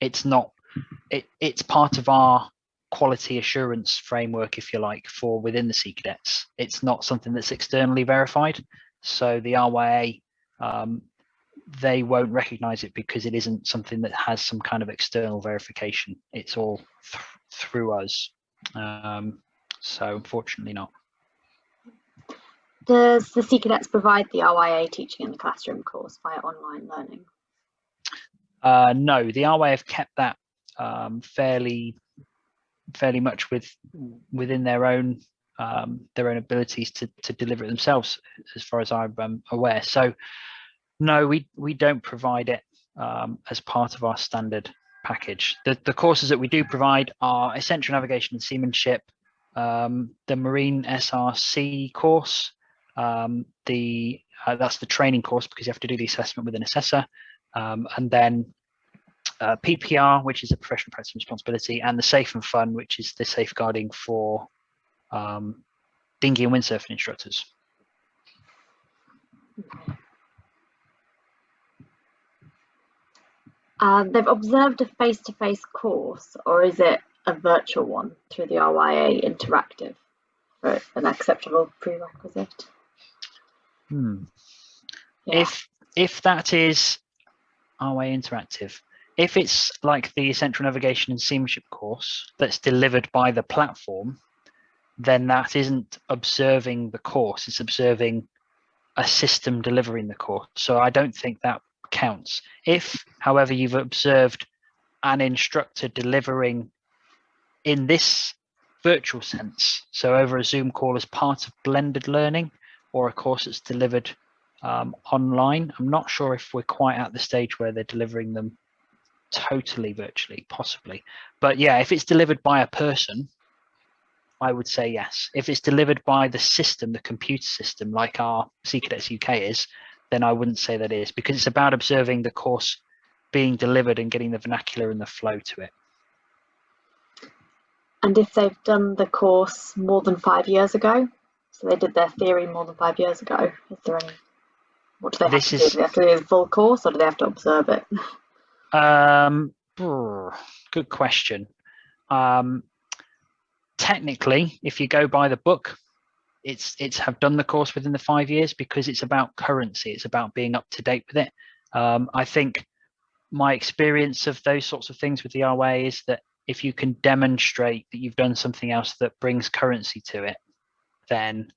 it's part of our quality assurance framework, if you like, for within the Sea Cadets. It's not something that's externally verified. So the RYA, they won't recognize it because it isn't something that has some kind of external verification. It's all through us. So unfortunately not. Does the Sea Cadets provide the RYA teaching in the classroom course via online learning? No, the RYA have kept that fairly much within their own abilities to deliver it themselves, as far as I'm aware. So no, we don't provide it as part of our standard package. The courses that we do provide are Essential Navigation and Seamanship, the Marine SRC course, that's the training course because you have to do the assessment with an assessor, and then PPR, which is a professional practice and responsibility, and the Safe and Fun, which is the safeguarding for dinghy and windsurfing instructors. They've observed a face-to-face course, or is it a virtual one through the RYA Interactive for an acceptable prerequisite? Yeah. If that is RYA Interactive, if it's like the Essential Navigation and Seamanship course that's delivered by the platform, then that isn't observing the course, it's observing a system delivering the course. So I don't think that counts. If, however, you've observed an instructor delivering in this virtual sense, so over a Zoom call as part of blended learning, or a course that's delivered online, I'm not sure if we're quite at the stage where they're delivering them totally virtually, possibly. But yeah, if it's delivered by a person, I would say yes. If it's delivered by the system, the computer system, like our Sea Cadets UK is, then I wouldn't say that is, because it's about observing the course being delivered and getting the vernacular and the flow to it. And if they've done the course more than 5 years ago, so they did their theory more than 5 years ago, is there any, what do they have to do? Do they have to do the full course, or do they have to observe it? Good question. Technically, if you go by the book, it's have done the course within the 5 years, because it's about currency, it's about being up to date with it. I think my experience of those sorts of things with the RYA is that if you can demonstrate that you've done something else that brings currency to it, then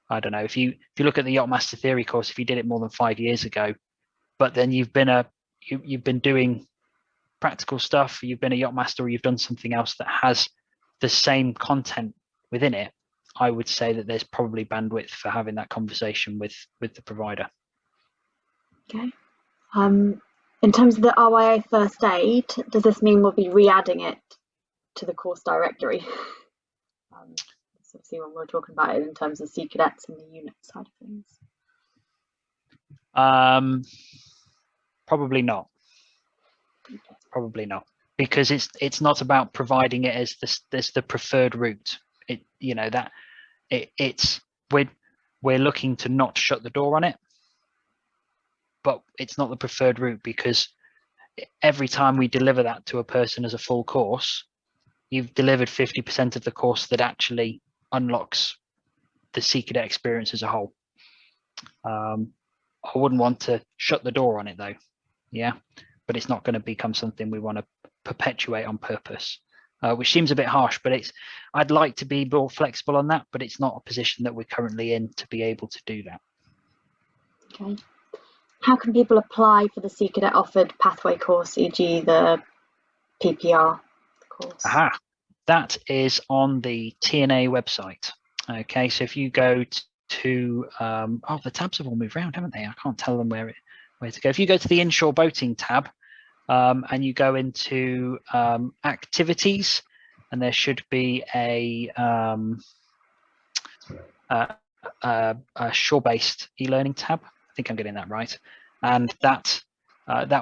I don't know, if you look at the Yacht-Master theory course, if you did it more than 5 years ago, but then you've been doing practical stuff, you've been a Yacht-Master, or you've done something else that has the same content within it, I would say that there's probably bandwidth for having that conversation with the provider. Okay. In terms of the RYA first aid, does this mean we'll be re-adding it to the course directory? Obviously when we're talking about it in terms of Sea Cadets and the unit side of things. Probably not. Probably not, because it's not about providing it as the preferred route. We're looking to not shut the door on it, but it's not the preferred route, because every time we deliver that to a person as a full course, you've delivered 50% of the course that actually unlocks the Sea Cadet experience as a whole. I wouldn't want to shut the door on it though, yeah, but it's not going to become something we want to perpetuate on purpose, which seems a bit harsh, but I'd like to be more flexible on that, but it's not a position that we're currently in to be able to do that. Okay. How can people apply for the Sea Cadet offered pathway course, e.g. the PPR course? Aha, that is on the TNA website. Okay, so if you go to oh, the tabs have all moved around, haven't they? I can't tell them where to go. If you go to the inshore boating tab, and you go into activities, and there should be a shore-based e-learning tab. I think I'm getting that right, and that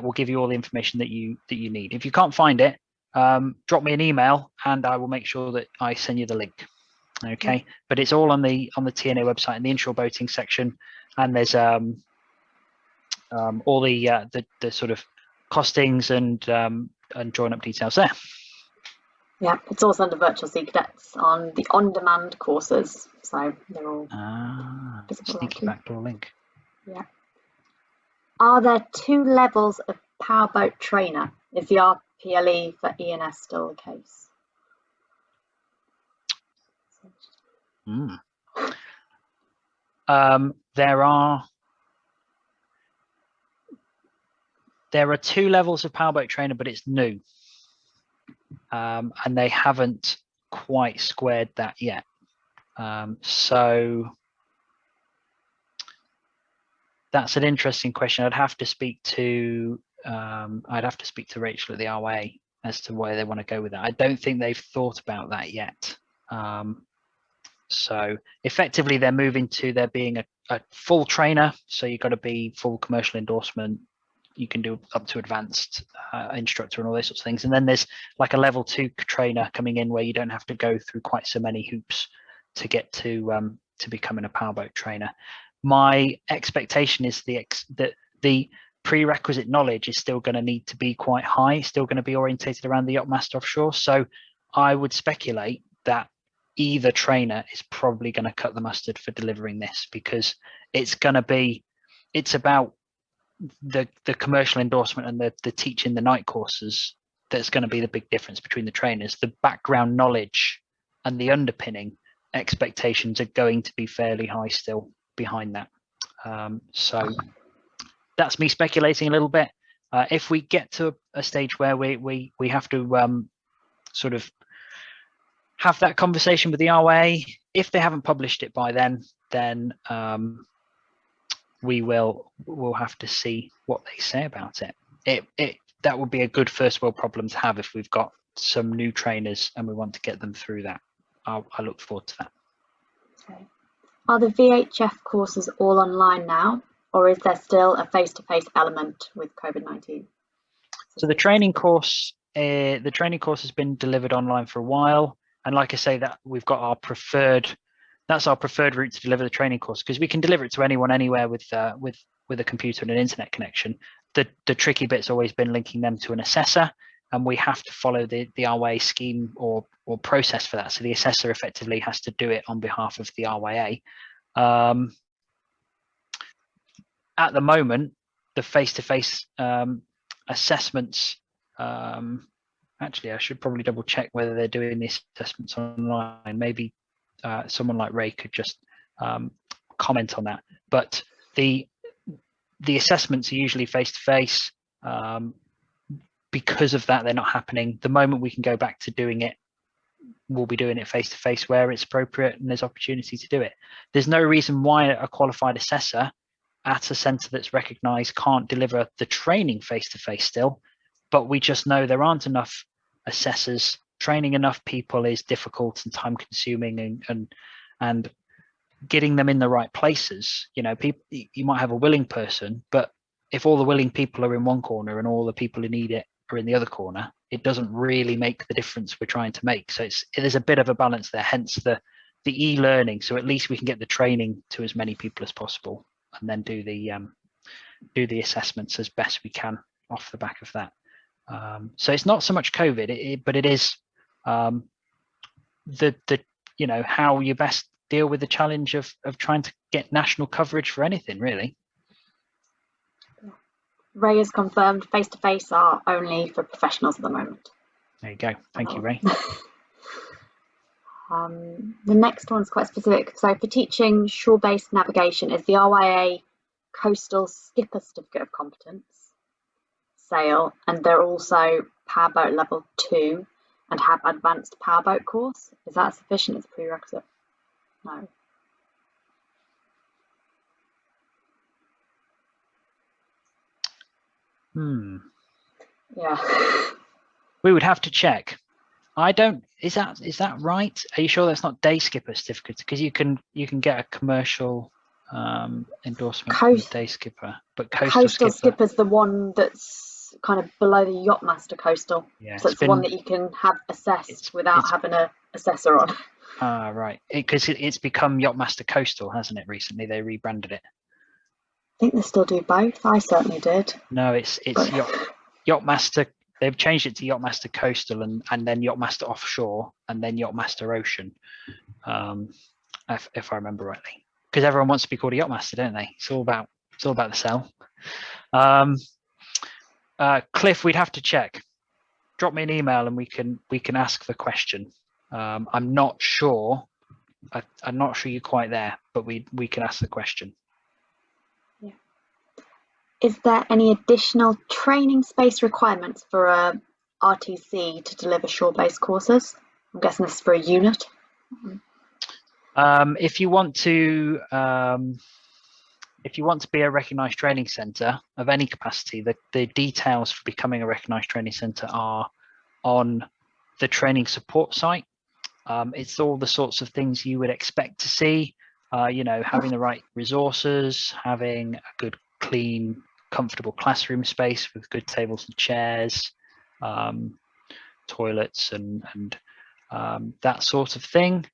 will give you all the information that you need. If you can't find it, drop me an email, and I will make sure that I send you the link. Okay, but it's all on the TNA website in the inshore boating section, and there's all the sort of costings and join up details there. Yeah, it's also under Virtual Sea Cadets on the on-demand courses, so they're all sneaky backdoor link. Yeah. Are there 2 levels of Powerboat Trainer? Is the RPLE for ENS still the case? There are 2 levels of Powerboat Trainer, but it's new, and they haven't quite squared that yet. So that's an interesting question. I'd have to speak to Rachel at the RYA as to where they want to go with that. I don't think they've thought about that yet. So effectively, they're moving to there being a full trainer. So you've got to be full commercial endorsement. You can do up to advanced instructor and all those sorts of things. And then there's like a level 2 trainer coming in where you don't have to go through quite so many hoops to get to becoming a powerboat trainer. My expectation is that the prerequisite knowledge is still going to need to be quite high, still going to be orientated around the Yacht-Master offshore. So I would speculate that either trainer is probably going to cut the mustard for delivering this, because it's about the commercial endorsement and the teaching the night courses that's going to be the big difference between the trainers. The background knowledge and the underpinning expectations are going to be fairly high still behind that. So that's me speculating a little bit. If we get to a stage where we have to sort of have that conversation with the RYA, if they haven't published it by then we'll have to see what they say about it. That would be a good first world problem to have if we've got some new trainers and we want to get them through that. I look forward to that. Okay. Are the VHF courses all online now, or is there still a face-to-face element with COVID-19? So the training course has been delivered online for a while, and like I say, that we've got our preferred route to deliver the training course, because we can deliver it to anyone anywhere with a computer and an internet connection. The tricky bit's always been linking them to an assessor, and we have to follow the RYA scheme or process for that. So the assessor effectively has to do it on behalf of the RYA. At the moment, the face-to-face assessments, actually, I should probably double check whether they're doing the assessments online. Maybe someone like Ray could just comment on that. But the assessments are usually face-to-face. Because of that, they're not happening. The moment we can go back to doing it, we'll be doing it face-to-face where it's appropriate and there's opportunity to do it. There's no reason why a qualified assessor at a centre that's recognised can't deliver the training face-to-face still, but we just know there aren't enough assessors. Training enough people is difficult and time-consuming, and getting them in the right places. You know, people, you might have a willing person, but if all the willing people are in one corner and all the people who need it are in the other corner, it doesn't really make the difference we're trying to make. So there's a bit of a balance there, hence the e-learning. So at least we can get the training to as many people as possible, and then do the assessments as best we can off the back of that. So it's not so much COVID, but it is how you best deal with the challenge of trying to get national coverage for anything, really. Ray has confirmed face-to-face are only for professionals at the moment. There you go. Thank you, Ray. The next one's quite specific. So for teaching shore-based navigation, is the RYA Coastal Skipper Certificate of Competence SAIL, and they're also Powerboat Level 2 and have Advanced Powerboat course. Is that sufficient as a prerequisite? No. Yeah. We would have to check. I don't. Is that right? Are you sure that's not day skipper certificate? Because you can get a commercial endorsement for day skipper, but coastal skipper's the one that's kind of below the Yacht-Master coastal. Yeah, so it's the one that you can have assessed without having an assessor on. Ah, right. Because it's become Yacht-Master Coastal, hasn't it? Recently, they rebranded it. I think they still do both. I certainly did. No, it's Yacht-Master. They've changed it to Yacht-Master Coastal and then Yacht-Master Offshore and then Yacht-Master Ocean, if I remember rightly. Because everyone wants to be called a Yacht-Master, don't they? It's all about the sell. Cliff, we'd have to check. Drop me an email and we can ask the question. I'm not sure. I'm not sure you're quite there, but we can ask the question. Yeah. Is there any additional training space requirements for a RTC to deliver shore-based courses? I'm guessing this is for a unit. If you want to be a recognised training centre of any capacity, the details for becoming a recognised training centre are on the training support site. It's all the sorts of things you would expect to see, having the right resources, having a good, clean, comfortable classroom space with good tables and chairs, toilets and that sort of thing.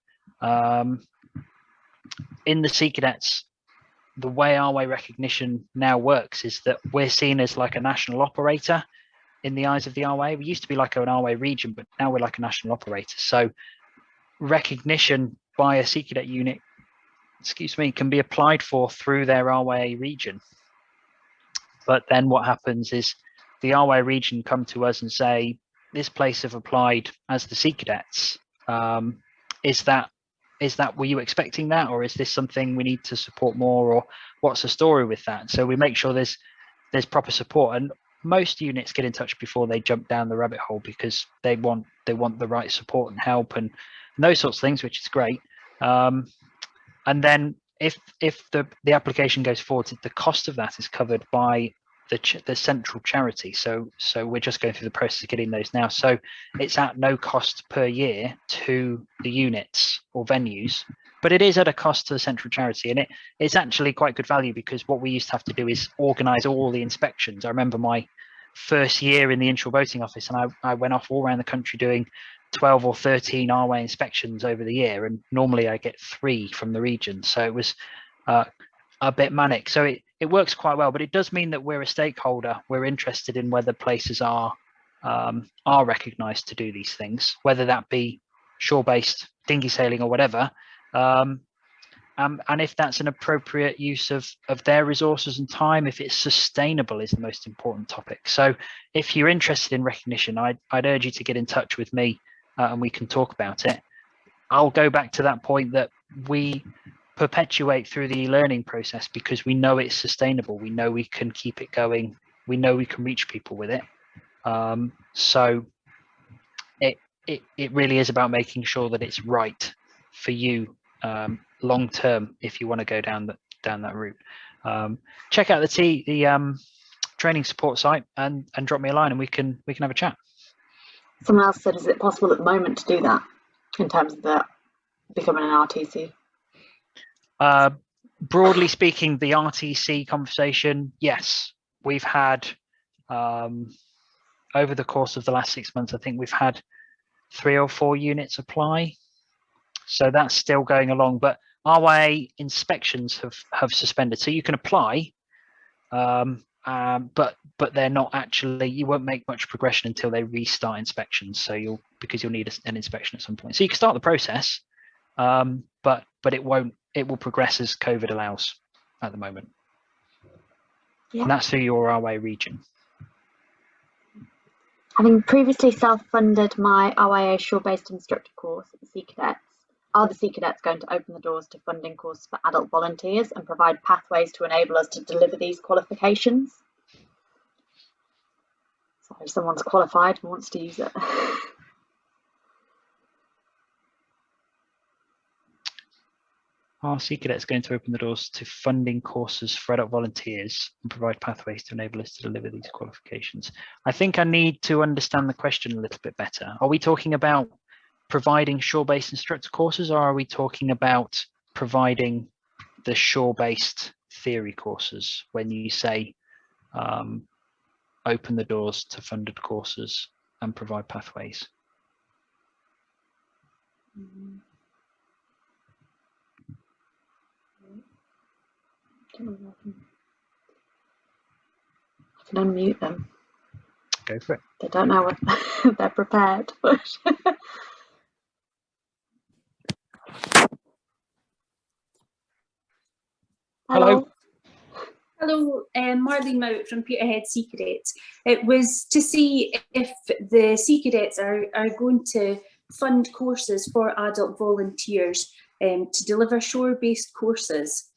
In the Sea Cadets the way RYA recognition now works is that we're seen as like a national operator in the eyes of the RYA. We used to be like an RYA region, but now we're like a national operator. So recognition by a Sea Cadet unit, can be applied for through their RYA region. But then what happens is the RYA region come to us and say, this place have applied as the Sea Cadets. Is that, were you expecting that, or is this something we need to support more, or what's the story with that? So we make sure there's proper support, and most units get in touch before they jump down the rabbit hole because they want the right support and help and those sorts of things, which is great. And then if the application goes forward, the cost of that is covered by the central charity. So we're just going through the process of getting those now. So it's at no cost per year to the units or venues, but it is at a cost to the central charity, and it's actually quite good value, because what we used to have to do is organise all the inspections. I remember my first year in the inshore boating office, and I went off all around the country doing 12 or 13 RYA inspections over the year, and normally I get 3 from the region, so it was a bit manic. So it works quite well, but it does mean that we're a stakeholder. We're interested in whether places are recognised to do these things, whether that be shore-based dinghy sailing or whatever, and if that's an appropriate use of their resources and time, if it's sustainable is the most important topic. So if you're interested in recognition, I'd urge you to get in touch with me, and we can talk about it. I'll go back to that point that we perpetuate through the learning process because we know it's sustainable. We know we can keep it going. We know we can reach people with it. So it really is about making sure that it's right for you long term if you want to go down that route. Check out the training support site and drop me a line, and we can have a chat. Someone else said, is it possible at the moment to do that in terms of becoming an RTC? Broadly speaking, the RTC conversation, yes, we've had over the course of the last 6 months, I think we've had 3 or 4 units apply. So that's still going along, but RYA inspections have suspended. So you can apply, but they're not actually, you won't make much progression until they restart inspections. So because you'll need an inspection at some point. So you can start the process, but it will progress as COVID allows at the moment. Yeah. And that's through your RYA region. Having previously self-funded my RYA Shorebased Instructor course at the Sea Cadets, are the Sea Cadets going to open the doors to funding courses for adult volunteers and provide pathways to enable us to deliver these qualifications? So if someone's qualified and wants to use it. Are Sea Cadets going to open the doors to funding courses for adult volunteers and provide pathways to enable us to deliver these qualifications? I think I need to understand the question a little bit better. Are we talking about providing shore-based instructor courses, or are we talking about providing the shore-based theory courses when you say open the doors to funded courses and provide pathways? I can unmute them. Go for it. They don't know what they're prepared. Hello. Hello, Marlene Mount from Peterhead Sea Cadets. It was to see if the Sea Cadets are going to fund courses for adult volunteers to deliver shore-based courses.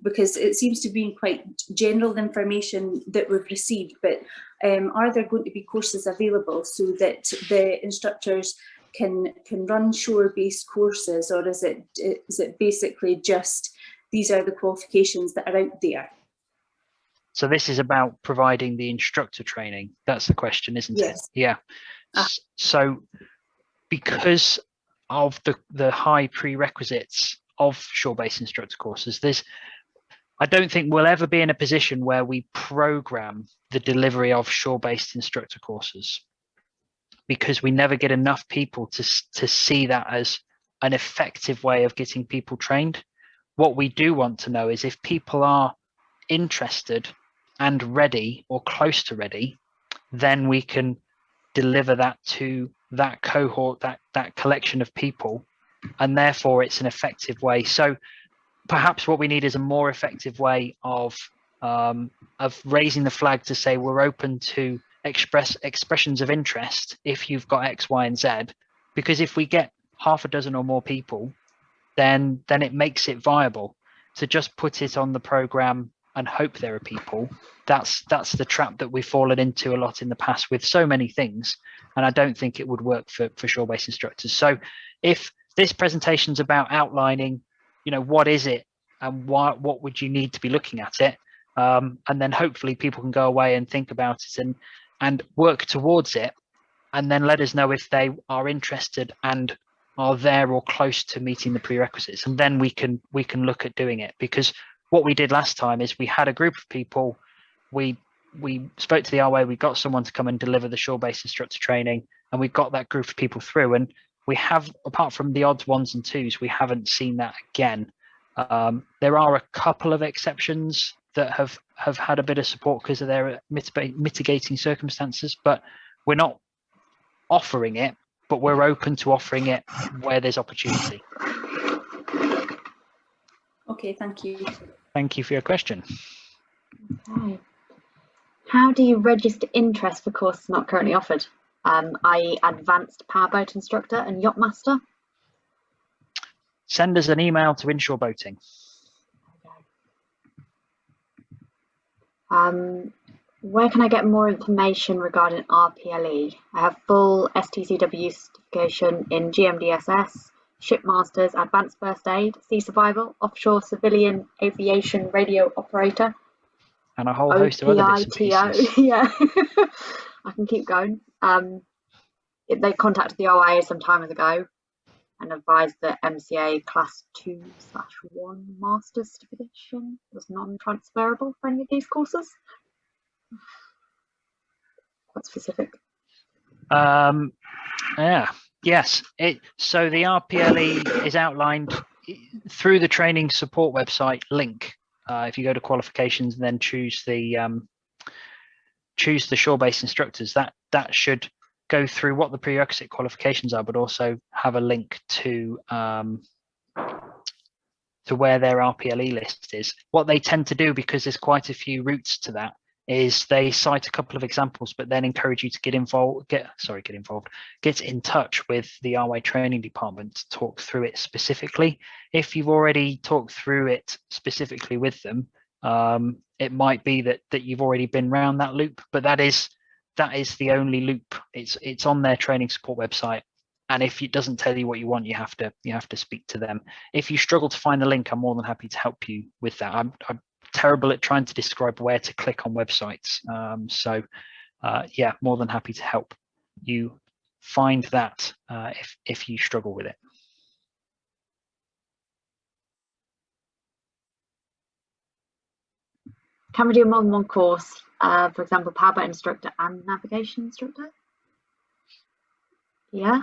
Because it seems to be quite general information that we've received, but are there going to be courses available so that the instructors can run shore-based courses, or is it basically just these are the qualifications that are out there? So this is about providing the instructor training. That's the question, isn't it? Yeah. So because of the high prerequisites of shore-based instructor courses, I don't think we'll ever be in a position where we program the delivery of shore-based instructor courses, because we never get enough people to see that as an effective way of getting people trained. what we do want to know is if people are interested and ready or close to ready, then we can deliver that to that cohort, that collection of people, and therefore it's an effective way. So perhaps what we need is a more effective way of raising the flag to say we're open to expressions of interest if you've got X, Y, and Z, because if we get half a dozen or more people, then it makes it viable. To just put it on the program and hope there are people, that's the trap that we've fallen into a lot in the past with so many things, and I don't think it would work for shore-based instructors. So if this presentation's about outlining, what is it and what would you need to be looking at it, and then hopefully people can go away and think about it and work towards it, and then let us know if they are interested and are there or close to meeting the prerequisites, and then we can look at doing it. Because what we did last time is we had a group of people, we spoke to the RYA, we got someone to come and deliver the shore-based instructor training, and we got that group of people through, and we have, apart from the odd ones and twos, we haven't seen that again. There are a couple of exceptions that have had a bit of support because of their mitigating circumstances, but we're not offering it, but we're open to offering it where there's opportunity. Okay, thank you. Thank you for your question. Okay. How do you register interest for courses not currently offered, i.e. Advanced Powerboat Instructor and Yacht-Master? Send us an email to Inshore Boating. Where can I get more information regarding RPLE? I have full STCW certification in GMDSS, Shipmasters, Advanced First Aid, Sea Survival, Offshore Civilian Aviation Radio Operator, and a whole host of other bits and pieces. Yeah, I can keep going. They contacted the RYA some time ago and advised that MCA Class 2/1 Master's certification was non-transferable for any of these courses. Quite specific. Yes. So the RPLE is outlined through the training support website link. If you go to qualifications and then choose the shore-based instructors, that should go through what the prerequisite qualifications are, but also have a link to where their RPLE list is. What they tend to do, because there's quite a few routes to that, is they cite a couple of examples, but then encourage you to get in touch with the RYA training department to talk through it specifically. If you've already talked through it specifically with them, it might be that you've already been round that loop, but that is the only loop. It's on their training support website, and if it doesn't tell you what you want, you have to speak to them. If you struggle to find the link, I'm more than happy to help you with that. I'm terrible at trying to describe where to click on websites, yeah, more than happy to help you find that if you struggle with it. Can we do more than one course? For example, Powerboat Instructor and Navigation Instructor? Yeah.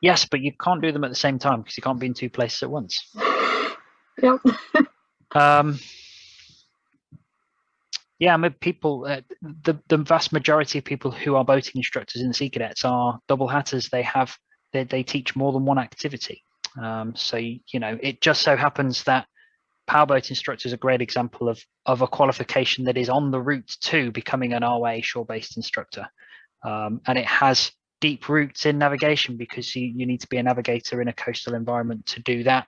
Yes, but you can't do them at the same time because you can't be in two places at once. Yep. Yeah, I mean, people, the vast majority of people who are boating instructors in the Sea Cadets are double hatters. They teach more than one activity. So it just so happens that Powerboat Instructor is a great example of a qualification that is on the route to becoming an RYA Shorebased Instructor, and it has deep roots in navigation because you need to be a navigator in a coastal environment to do that,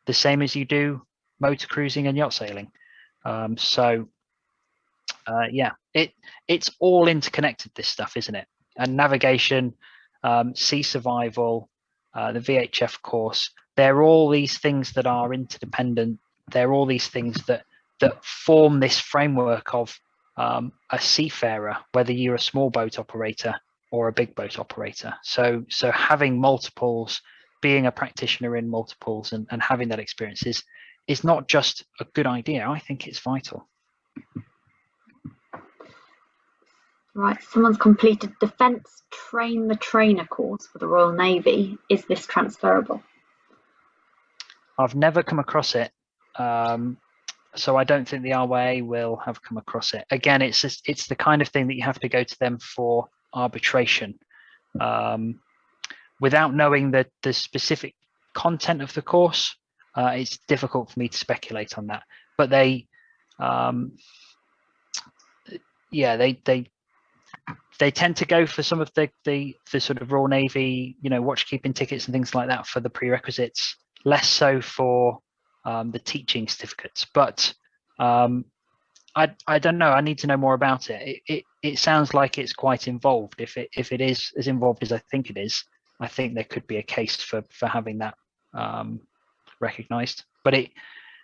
the same as you do motor cruising and yacht sailing. Yeah, it's all interconnected, this stuff, isn't it? And navigation, sea survival, the VHF course, they're all these things that are interdependent. They're all these things that form this framework of a seafarer, whether you're a small boat operator or a big boat operator. So having multiples, being a practitioner in multiples and having that experience is not just a good idea. I think it's vital. Right, someone's completed Defence Train the Trainer course for the Royal Navy. Is this transferable? I've never come across it. So I don't think the RYA will have come across it. Again, it's the kind of thing that you have to go to them for arbitration. Without knowing the specific content of the course, it's difficult for me to speculate on that. But they tend to go for some of the sort of Royal Navy, watch keeping tickets and things like that for the prerequisites, less so for the teaching certificates. But I don't know. I need to know more about it. It sounds like it's quite involved. If it is as involved as I think it is, I think there could be a case for having that recognised. But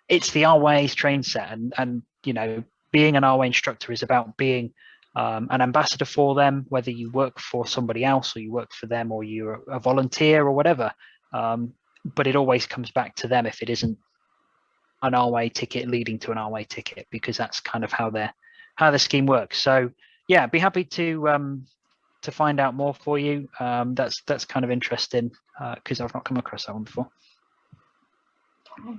it's the RYA's train set, and being an RYA instructor is about being an ambassador for them, whether you work for somebody else or you work for them or you're a volunteer or whatever. But it always comes back to them if it isn't an RYA ticket leading to an RYA ticket, because that's kind of how the scheme works. So yeah, be happy to find out more for you. That's kind of interesting because I've not come across that one before. Okay.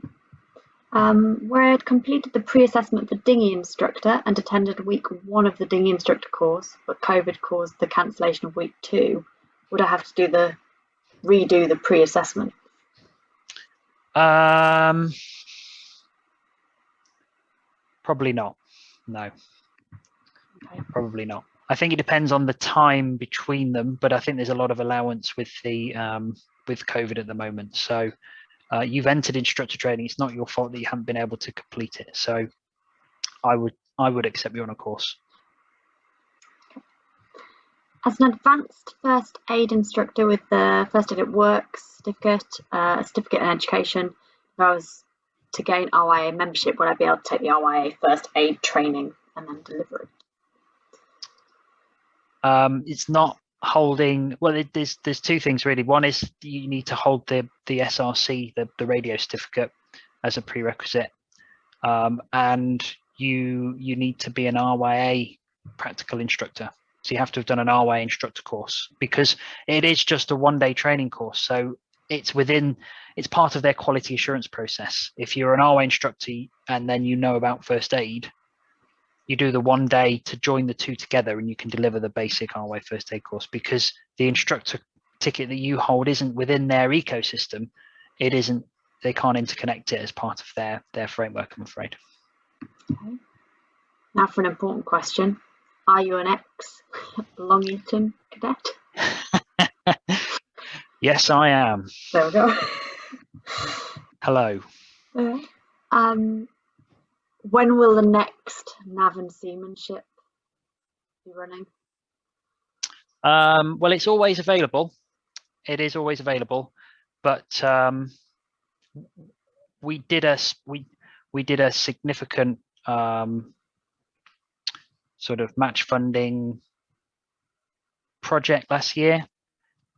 Where I'd completed the pre-assessment for dinghy instructor and attended week 1 of the dinghy instructor course, but COVID caused the cancellation of week 2, would I have to redo the pre-assessment? Probably not. No. Okay. Probably not. I think it depends on the time between them, but I think there's a lot of allowance with the with COVID at the moment. So you've entered instructor training. It's not your fault that you haven't been able to complete it. So I would accept you on a course. As an advanced first aid instructor with the First Aid at Work certificate, a certificate in education, if I was to gain RYA membership, would I be able to take the RYA first aid training and then deliver it? It's not holding. Well, there's 2 things really. One is you need to hold the SRC, the radio certificate, as a prerequisite, and you need to be an RYA practical instructor. So you have to have done an RYA instructor course, because it is just a 1-day training course. So it's part of their quality assurance process. If you're an RYA instructor and then you know about first aid, you do the 1 day to join the 2 together, and you can deliver the basic RYA first aid course, because the instructor ticket that you hold isn't within their ecosystem. It isn't. They can't interconnect it as part of their framework, I'm afraid. Okay. Now for an important question. Are you an ex-Long Eaton cadet? Yes, I am. There we go. Hello. When will the next Nav and Seamanship be running? Well, it's always available. It is always available, but we did a significant sort of match funding project last year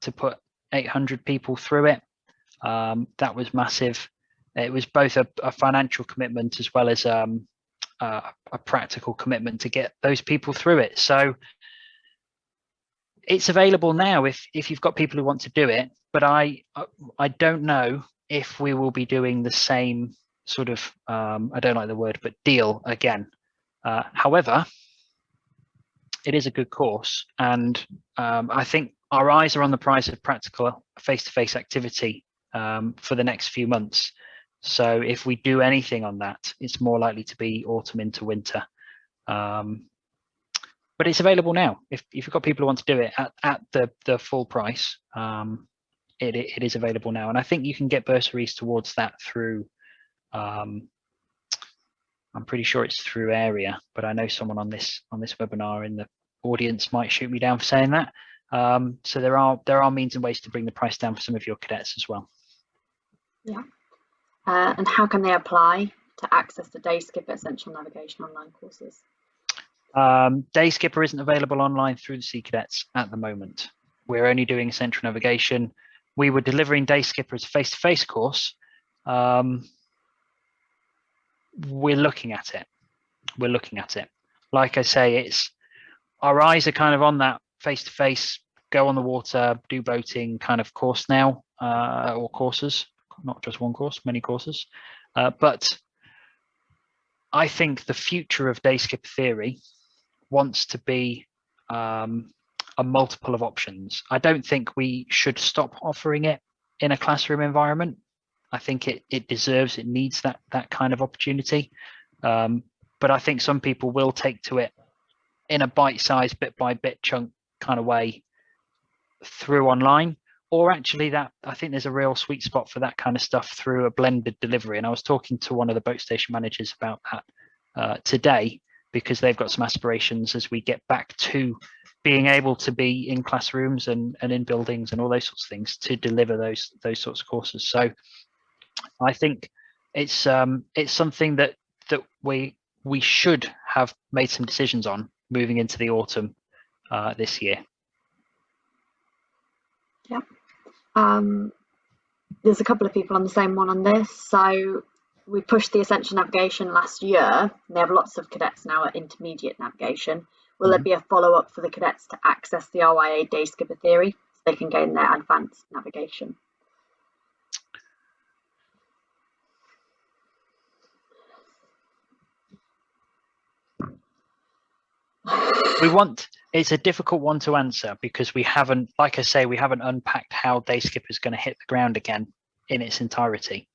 to put 800 people through it. That was massive. It was both a financial commitment as well as a practical commitment to get those people through it. So it's available now if you've got people who want to do it, but I don't know if we will be doing the same sort of I don't like the word, but deal again. However, it is a good course, and I think our eyes are on the prize of practical face-to-face activity for the next few months. So if we do anything on that, it's more likely to be autumn into winter. But it's available now. If you've got people who want to do it at the full price, it is available now. And I think you can get bursaries towards that through, I'm pretty sure it's through RYA, but I know someone on this webinar in the audience might shoot me down for saying that. So there are means and ways to bring the price down for some of your cadets as well. Yeah. And how can they apply to access the Day Skipper Essential Navigation online courses? Day Skipper isn't available online through the Sea Cadets at the moment. We're only doing Essential Navigation. We were delivering Day Skipper as a face-to-face course. We're looking at it. We're looking at it. Like I say, our eyes are kind of on that face-to-face, go on the water, do boating kind of course now, or courses. not just one course, many courses. But I think the future of day skipper theory wants to be a multiple of options. I don't think we should stop offering it in a classroom environment. I think it deserves, it needs that kind of opportunity. But I think some people will take to it in a bite-sized, bit-by-bit chunk kind of way through online, or actually that I think there's a real sweet spot for that kind of stuff through a blended delivery. And I was talking to one of the boat station managers about that today, because they've got some aspirations as we get back to being able to be in classrooms and in buildings and all those sorts of things to deliver those sorts of courses. So I think it's something that we should have made some decisions on moving into the autumn this year. Yeah. There's a couple of people on the same one on this. So we pushed the essential navigation last year. They have lots of cadets now at intermediate navigation. Will there be a follow-up for the cadets to access the RYA day skipper theory so they can gain their advanced navigation? It's a difficult one to answer because we haven't, like I say, we haven't unpacked how day skipper is going to hit the ground again in its entirety.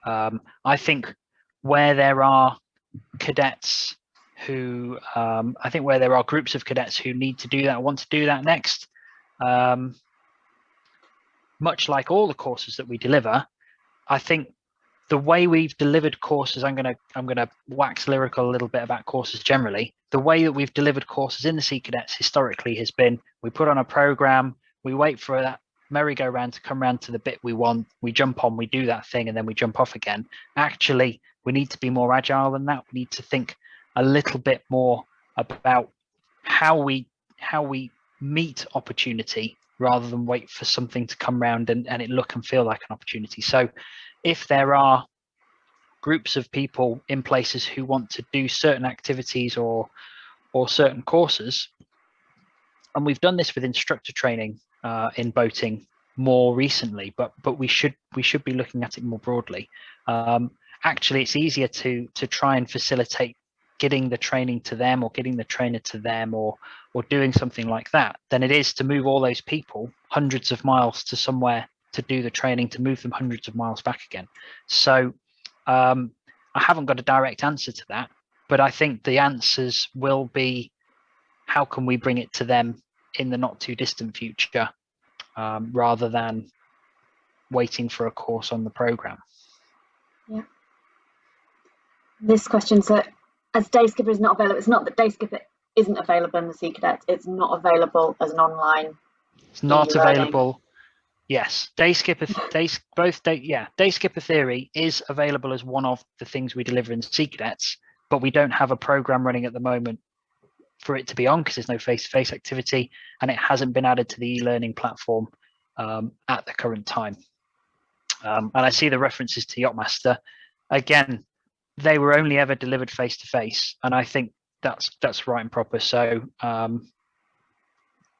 I think where there are cadets who, I think where there are groups of cadets who need to do that, want to do that next, much like all the courses that we deliver, I think the way we've delivered courses, I'm gonna wax lyrical a little bit about courses generally. The way that we've delivered courses in the Sea Cadets historically has been, we put on a program, we wait for that merry-go-round to come round to the bit we want, we jump on, we do that thing, and then we jump off again. Actually, we need to be more agile than that. We need to think a little bit more about how we meet opportunity rather than wait for something to come round and it look and feel like an opportunity. So if there are groups of people in places who want to do certain activities or certain courses, and we've done this with instructor training in boating more recently, but we should be looking at it more broadly. Actually, it's easier to try and facilitate getting the training to them or getting the trainer to them or doing something like that than it is to move all those people hundreds of miles to somewhere to do the training, to move them hundreds of miles back again. So I haven't got a direct answer to that, but I think the answers will be, how can we bring it to them in the not too distant future, rather than waiting for a course on the program. Yeah. This question, so as day skipper is not available, it's not that day skipper isn't available in the Sea Cadets, it's not available as an online. It's not available. Yes, day skipper theory is available as one of the things we deliver in Sea Cadets, but we don't have a program running at the moment for it to be on because there's no face-to-face activity and it hasn't been added to the e-learning platform at the current time. And I see the references to Yacht-Master. Again, they were only ever delivered face-to-face, and I think that's right and proper. So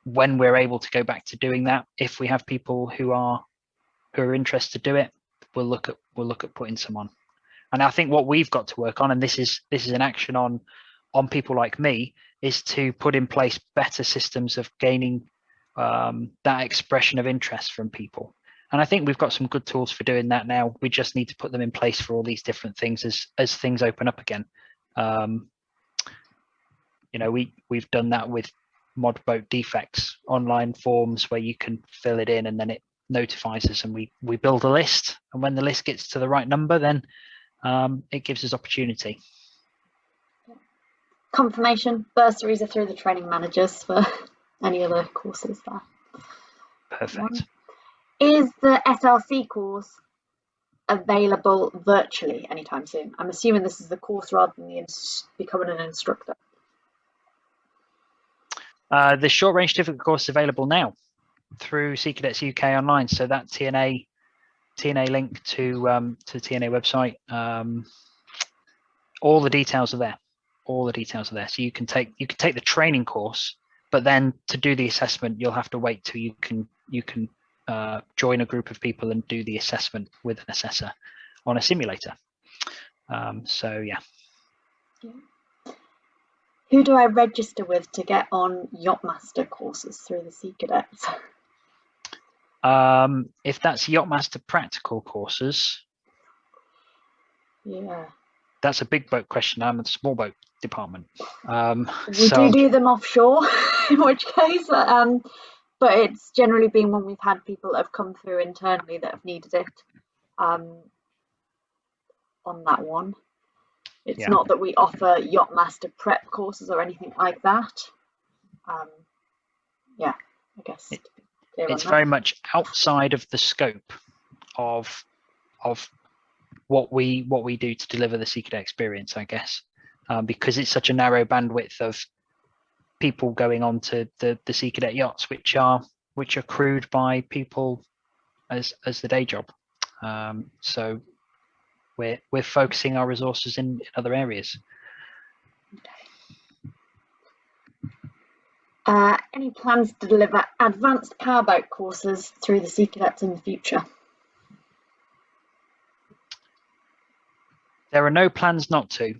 when we're able to go back to doing that, if we have people who are interested to do it, we'll look at putting some on. And I think what we've got to work on, and this is an action on people like me, is to put in place better systems of gaining that expression of interest from people. And I think we've got some good tools for doing that now. We just need to put them in place for all these different things as things open up again. You know, we've done that with mod boat defects, online forms where you can fill it in and then it notifies us, and we build a list, and when the list gets to the right number, then it gives us opportunity. Confirmation, bursaries are through the training managers for any other courses there. Perfect. Is the SLC course available virtually anytime soon? I'm assuming this is the course rather than becoming an instructor. The short range certificate course is available now through Sea Cadets UK online. So that TNA link to the TNA website, all the details are there. All the details are there. So you can take the training course, but then to do the assessment, you'll have to wait till you can join a group of people and do the assessment with an assessor on a simulator. So yeah. Who do I register with to get on Yacht-Master courses through the Sea Cadets? If that's Yacht-Master practical courses, Yeah, that's a big boat question. I'm in the small boat department. we do them offshore, in which case, but it's generally been when we've had people that have come through internally that have needed it on that one. It's not that we offer Yacht-Master prep courses or anything like that. Yeah, I guess it's very much outside of the scope of what we do to deliver the Sea Cadet experience, I guess, because it's such a narrow bandwidth of people going on to the Sea Cadet yachts, which are crewed by people as the day job. So we're focusing our resources in other areas. Any plans to deliver advanced powerboat courses through the Sea Cadets in the future? There are no plans not to,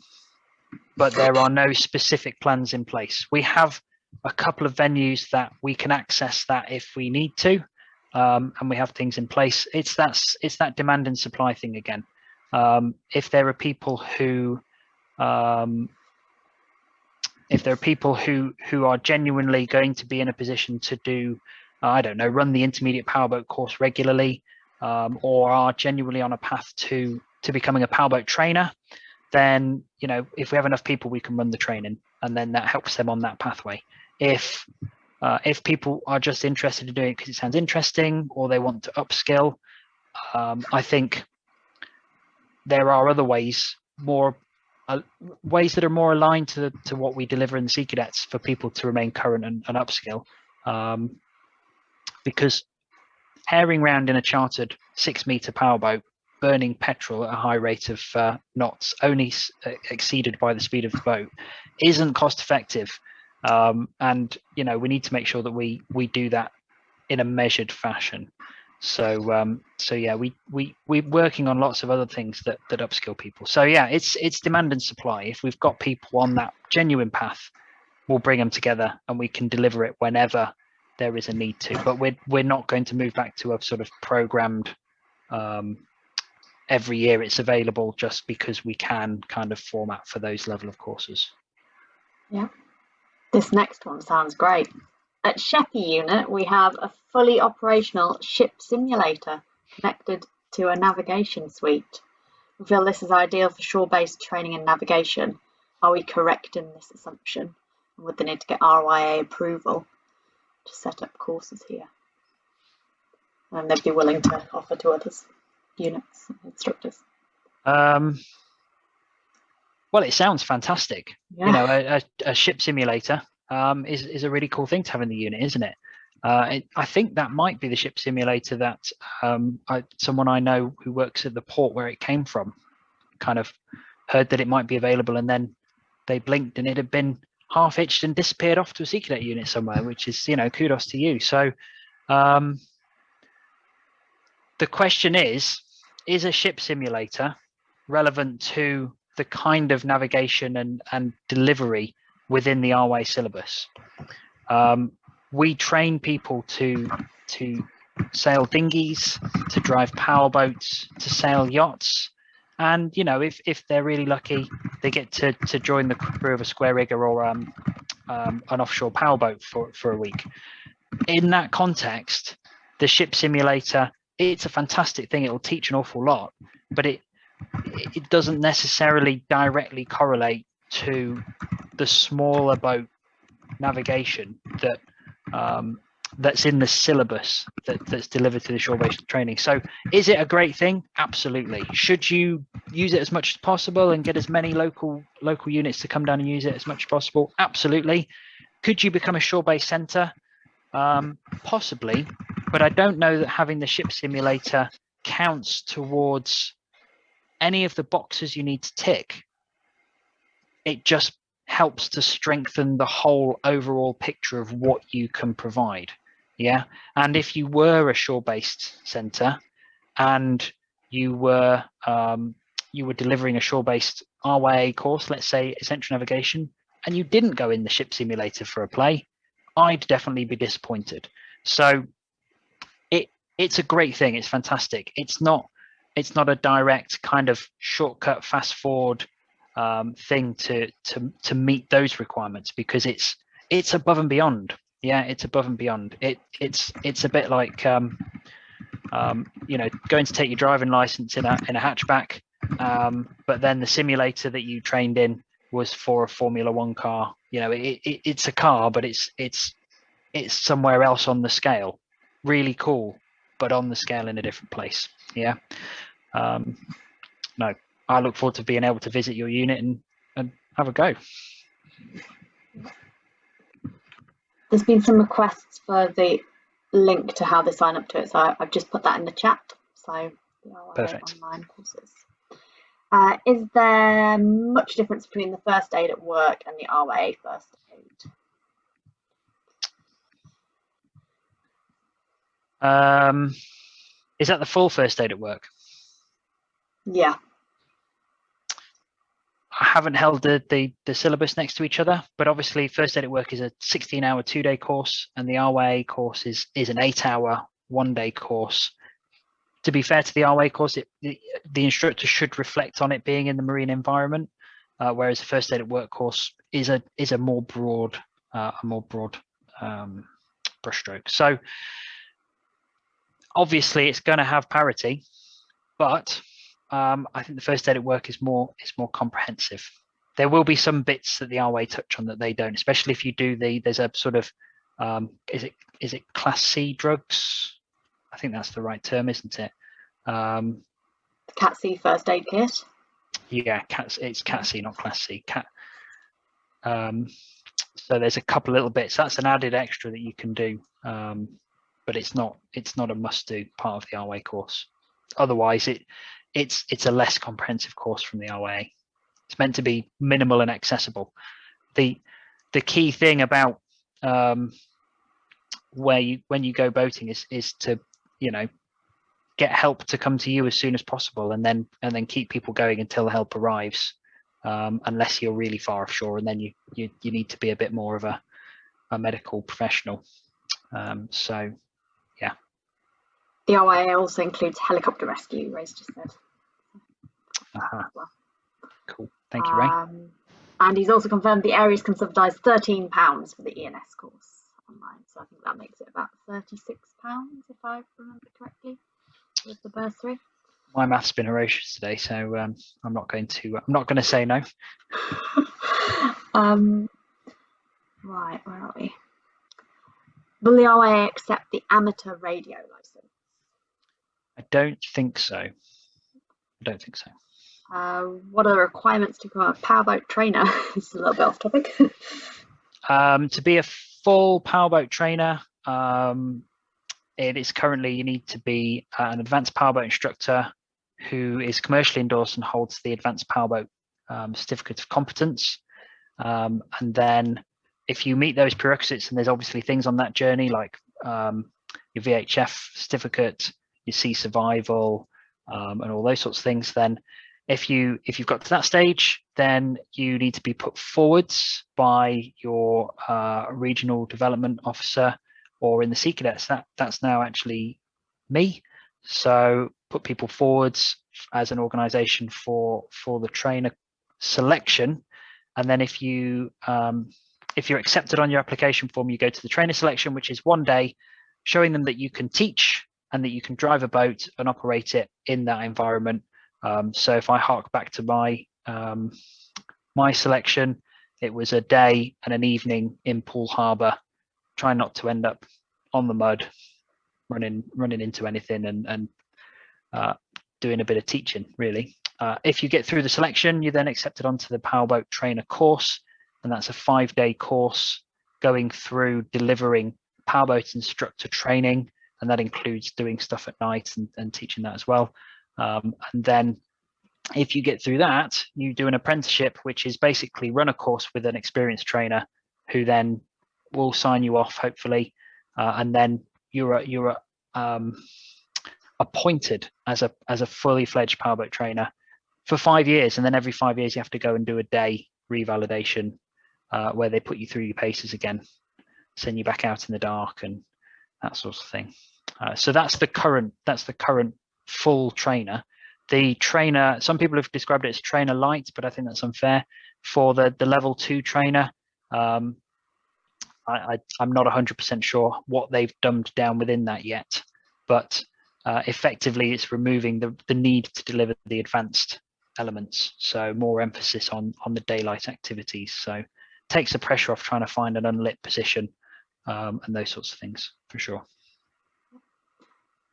but there are no specific plans in place. We have a couple of venues that we can access that if we need to, and we have things in place. It's that demand and supply thing again. If there are people who are genuinely going to be in a position to do, I don't know, run the intermediate powerboat course regularly, or are genuinely on a path to becoming a powerboat trainer, then, you know, if we have enough people, we can run the training, and then that helps them on that pathway. If people are just interested in doing it because it sounds interesting, or they want to upskill, I think there are other ways, ways that are more aligned to what we deliver in the Sea Cadets for people to remain current and upskill, because herring round in a chartered 6-meter powerboat, burning petrol at a high rate of knots, only exceeded by the speed of the boat, isn't cost effective, and you know, we need to make sure that we do that in a measured fashion. So yeah, we're working on lots of other things that upskill people. So yeah, it's demand and supply. If we've got people on that genuine path, we'll bring them together and we can deliver it whenever there is a need to. But we're not going to move back to a sort of programmed every year it's available just because we can kind of format for those level of courses. Yeah, this next one sounds great. At Sheppey unit, we have a fully operational ship simulator connected to a navigation suite. We feel this is ideal for shore-based training and navigation. Are we correct in this assumption? And would they need to get RYA approval to set up courses here? And they'd be willing to offer to others, units, instructors. Well, it sounds fantastic. Yeah. You know, a ship simulator is a really cool thing to have in the unit, isn't it? I think that might be the ship simulator that someone I know who works at the port where it came from kind of heard that it might be available, and then they blinked and it had been half itched and disappeared off to a Sea Cadet unit somewhere, which is, you know, kudos to you. So the question is a ship simulator relevant to the kind of navigation and delivery within the RYA syllabus? We train people to sail dinghies, to drive powerboats, to sail yachts, and you know, if they're really lucky, they get to join the crew of a square rigger or an offshore powerboat for a week. In that context, the ship simulator, it's a fantastic thing. It will teach an awful lot, but it doesn't necessarily directly correlate to the smaller boat navigation that's in the syllabus that's delivered to the shore-based training. So is it a great thing? Absolutely. Should you use it as much as possible and get as many local units to come down and use it as much as possible? Absolutely. Could you become a shore-based centre? Possibly, but I don't know that having the ship simulator counts towards any of the boxes you need to tick. It just helps to strengthen the whole overall picture of what you can provide. Yeah, and if you were a shore-based centre and you were delivering a shore-based RYA course, let's say Essential Navigation, and you didn't go in the ship simulator for a play, I'd definitely be disappointed. So it's a great thing. It's fantastic. It's not a direct kind of shortcut, fast forward thing to meet those requirements, because it's above and beyond. Yeah, it's above and beyond. It's a bit like you know, going to take your driving license in a hatchback, but then the simulator that you trained in was for a Formula One car. You know, it's a car, but it's somewhere else on the scale. Really cool, but on the scale in a different place. Yeah. No, I look forward to being able to visit your unit and have a go. There's been some requests for the link to how they sign up to it, so I've just put that in the chat. So the RYA Perfect. online courses. Is there much difference between the first aid at work and the RYA first aid? Is that the full first aid at work? Yeah. I haven't held the syllabus next to each other, but obviously first aid at work is a 16-hour 2-day course, and the RYA course is an 8-hour 1-day course. To be fair to the RYA course, the instructor should reflect on it being in the marine environment, whereas the first aid at work course is a more broad brushstroke. So obviously it's going to have parity, but I think the first aid at work is more comprehensive. There will be some bits that the RYA touch on that they don't, especially if you do there's a sort of is it Class C drugs? I think that's the right term, isn't it? Cat C first aid kit. Yeah, it's Cat C, not Class C. So there's a couple little bits. That's an added extra that you can do, but it's not a must-do part of the RYA course. Otherwise, it's a less comprehensive course from the RYA. It's meant to be minimal and accessible. The key thing about when you go boating is to, you know, get help to come to you as soon as possible, and then keep people going until the help arrives, unless you're really far offshore, and then you need to be a bit more of a medical professional. So yeah. The RYA also includes helicopter rescue, Ray's just said. Well. Cool. Thank you, Ray. And he's also confirmed the areas can subsidise £13 for the ENS course online. So I think that makes it about £36, if I remember correctly, with the bursary. My math's been atrocious today, so I'm not going to say no. Right, where are we? Will the RYA accept the amateur radio license? I don't think so. What are the requirements to become a powerboat trainer? This is a little bit off topic. To be a full powerboat trainer, it is currently, you need to be an advanced powerboat instructor who is commercially endorsed and holds the advanced powerboat certificate of competence. And then if you meet those prerequisites, and there's obviously things on that journey like your VHF certificate, your sea survival, and all those sorts of things, then if you've got to that stage, then you need to be put forwards by your regional development officer, or in the Sea Cadets, that's now actually me. So put people forwards as an organisation for the trainer selection, and then if you're accepted on your application form, you go to the trainer selection, which is 1 day, showing them that you can teach and that you can drive a boat and operate it in that environment. So if I hark back to my selection, it was a day and an evening in Poole Harbour, trying not to end up on the mud, running into anything, and doing a bit of teaching, really. If you get through the selection, you're then accepted onto the Powerboat Trainer course, and that's a 5-day course going through delivering powerboat instructor training, and that includes doing stuff at night and teaching that as well. And then if you get through that, you do an apprenticeship, which is basically run a course with an experienced trainer who then will sign you off, hopefully, and then you're appointed as a fully fledged powerboat trainer for 5 years, and then every 5 years you have to go and do a day revalidation where they put you through your paces again, send you back out in the dark and that sort of thing. So that's the current full trainer. The trainer, some people have described it as trainer light, but I think that's unfair. For the level 2 trainer, I'm not 100% sure what they've dumbed down within that yet, but effectively it's removing the need to deliver the advanced elements, so more emphasis on the daylight activities, so takes the pressure off trying to find an unlit position and those sorts of things, for sure.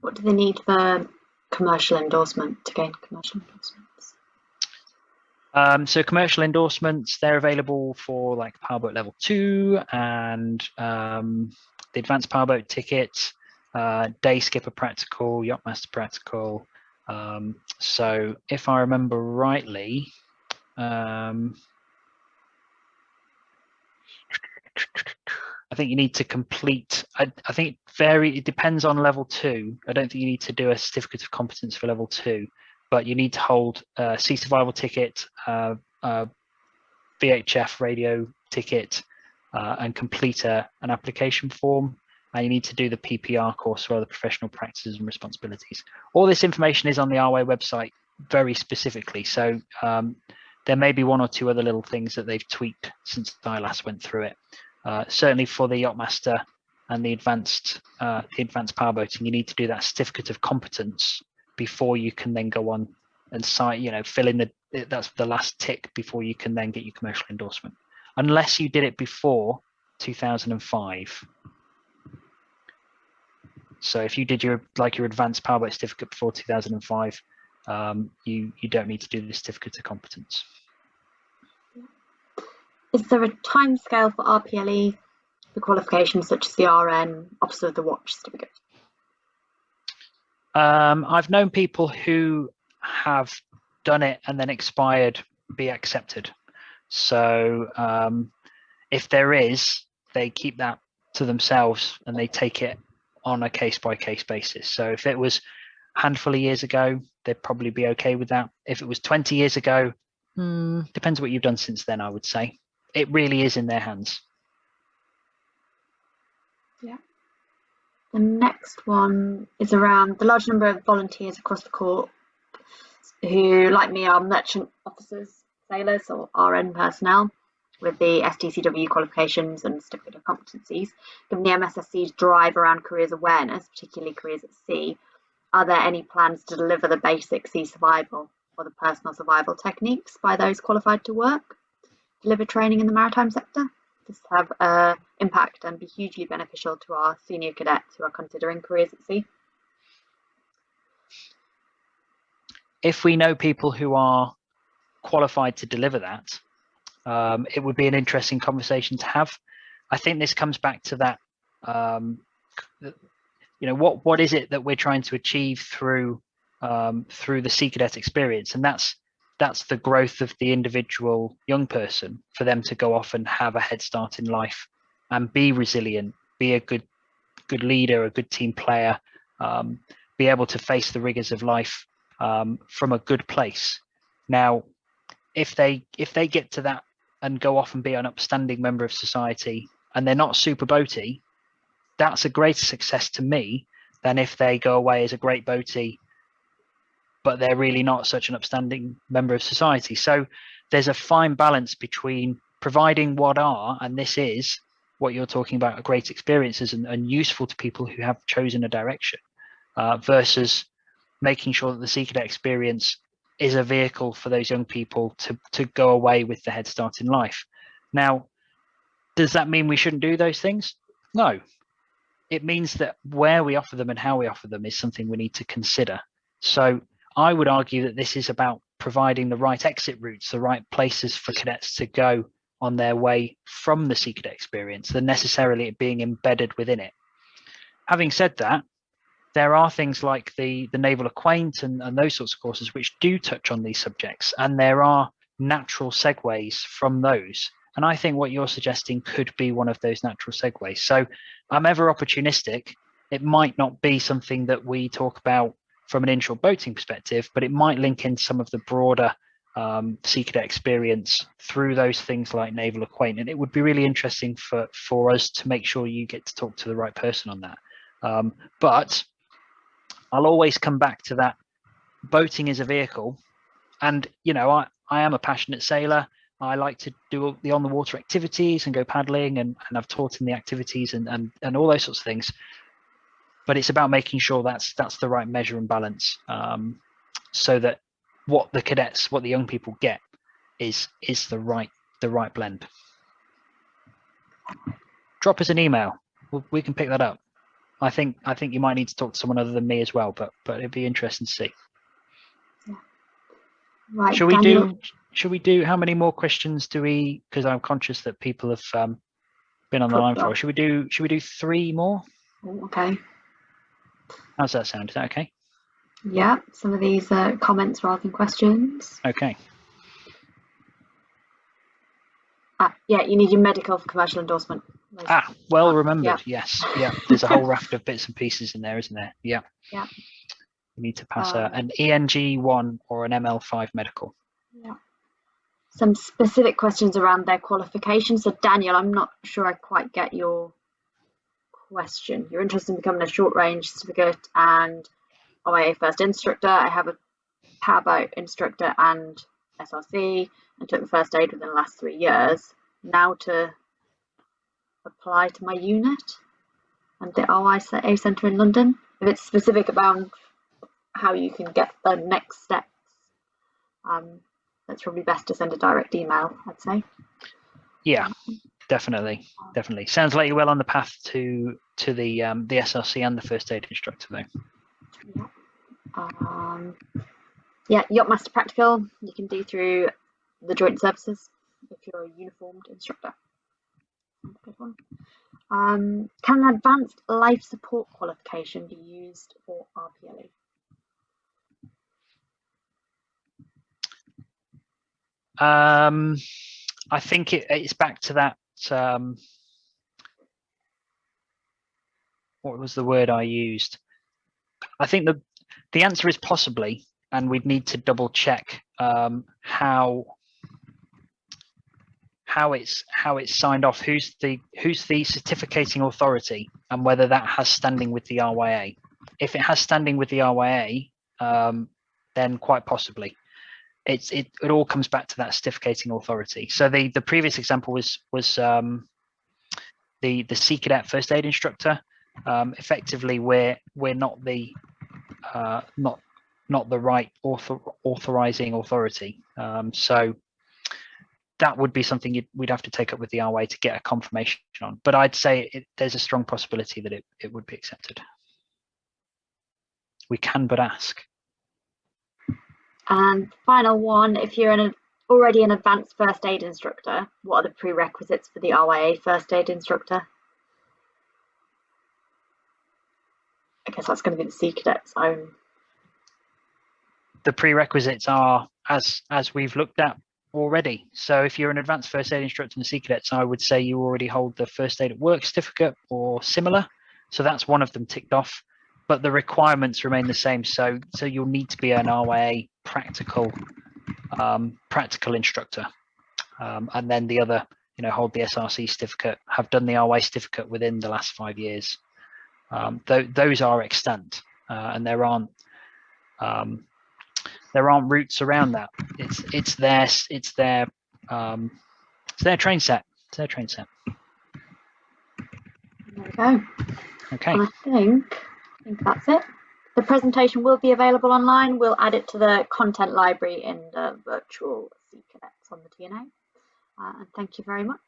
What do they need for commercial endorsement, to gain commercial endorsements? So commercial endorsements, they're available for like Powerboat Level 2 and the Advanced Powerboat ticket, Day Skipper Practical, Yacht-Master Practical. So if I remember rightly, I think you need to complete, I think it depends on level 2. I don't think you need to do a certificate of competence for level 2, but you need to hold a sea survival ticket, VHF radio ticket, and complete an application form. And you need to do the PPR course for other professional practices and responsibilities. All this information is on the RYA website very specifically. So there may be one or two other little things that they've tweaked since I last went through it. Certainly for the Yacht-Master and the advanced powerboating, you need to do that certificate of competence before you can then go on and sign, fill in that's the last tick before you can then get your commercial endorsement, unless you did it before 2005. So if you did your advanced powerboat certificate before 2005, you don't need to do the certificate of competence. Is there a timescale for RPLE, the qualifications such as the RN, Officer of the Watch certificate? I've known people who have done it and then expired be accepted. So if there is, they keep that to themselves and they take it on a case-by-case basis. So if it was a handful of years ago, they'd probably be okay with that. If it was 20 years ago, depends what you've done since then, I would say. It really is in their hands. Yeah. The next one is around the large number of volunteers across the Corps who, like me, are merchant officers, sailors, or RN personnel with the STCW qualifications and certificate of competencies. Given the MSSC's drive around careers awareness, particularly careers at sea, are there any plans to deliver the basic sea survival or the personal survival techniques by those qualified to work? Deliver training in the maritime sector? This have an impact and be hugely beneficial to our senior cadets who are considering careers at sea. If we know people who are qualified to deliver that, it would be an interesting conversation to have. I think this comes back to that, what is it that we're trying to achieve through the Sea Cadet experience, and that's the growth of the individual young person, for them to go off and have a head start in life and be resilient, be a good leader, a good team player, be able to face the rigors of life from a good place. Now, if they get to that and go off and be an upstanding member of society and they're not super boaty, that's a greater success to me than if they go away as a great boaty but they're really not such an upstanding member of society. So there's a fine balance between providing what are, and this is what you're talking about, great experiences and useful to people who have chosen a direction, versus making sure that the Sea Cadet experience is a vehicle for those young people to go away with the head start in life. Now, does that mean we shouldn't do those things? No. It means that where we offer them and how we offer them is something we need to consider. So I would argue that this is about providing the right exit routes, the right places for cadets to go on their way from the Sea Cadet experience, than necessarily it being embedded within it. Having said that, there are things like the Naval Acquaint and those sorts of courses which do touch on these subjects, and there are natural segues from those And I think what you're suggesting could be one of those natural segues. So I'm ever opportunistic. It might not be something that we talk about from an inshore boating perspective, but it might link in some of the broader Sea Cadet experience through those things like naval acquaintance. It would be really interesting for us to make sure you get to talk to the right person on that. But I'll always come back to that. Boating is a vehicle, and I am a passionate sailor. I like to do the on-the-water activities and go paddling, and I've taught in the activities and all those sorts of things. But it's about making sure that's the right measure and balance, so that what the young people get is the right blend. Drop us an email. We can pick that up. I think you might need to talk to someone other than me as well, but it'd be interesting to see. Yeah. Right. Should we do? How many more questions do we? Because I'm conscious that people have been on the line for. Should we do 3 more? Okay. How's that sound? Is that okay? Yeah. Some of these are comments rather than questions. Okay. Yeah, you need your medical for commercial endorsement. Well remembered. Yeah. Yes. Yeah. There's a whole raft of bits and pieces in there, isn't there? Yeah. Yeah. You need to pass an ENG1 or an ML5 medical. Yeah. Some specific questions around their qualification. So Daniel, I'm not sure I quite get your question. You're interested in becoming a short range certificate and RYA first instructor. I have a Powerboat instructor and SRC and took the first aid within the last 3 years. Now to apply to my unit and the RYA Centre in London. If it's specific about how you can get the next steps, that's probably best to send a direct email, I'd say. Yeah, definitely. Sounds like you're well on the path to the SRC and the first aid instructor though. Yeah. Yeah, Yacht-Master Practical you can do through the joint services if you're a uniformed instructor. Good one. Can an advanced life support qualification be used for RPLE? I think it's back to that. What was the word I used? I think the answer is possibly, and we'd need to double check how it's signed off. Who's the certificating authority, and whether that has standing with the RYA. If it has standing with the RYA, then quite possibly. It all comes back to that certificating authority. So the previous example was the Sea Cadet first aid instructor. Effectively, we're not the not the right authorizing authority. So that would be something we'd have to take up with the RYA to get a confirmation on. But I'd say there's a strong possibility that it would be accepted. We can but ask. And final one, if you're already an advanced first aid instructor, what are the prerequisites for the RYA first aid instructor? I guess that's going to be the Sea Cadets own. The prerequisites are as we've looked at already. So if you're an advanced first aid instructor in the Sea Cadets, I would say you already hold the first aid at work certificate or similar. So that's one of them ticked off. But the requirements remain the same. So you'll need to be an RYA practical instructor, and then the other, hold the SRC certificate, have done the RYA certificate within the last 5 years. Those are extant, and there aren't routes around that. It's their train set. It's their train set. There we go. Okay. And I think that's it. The presentation will be available online. We'll add it to the content library in the virtual Sea Cadets on the TNA. And thank you very much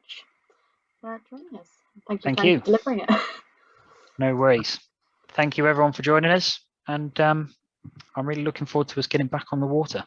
for joining us. Thank you for delivering it. No worries. Thank you everyone for joining us, and I'm really looking forward to us getting back on the water.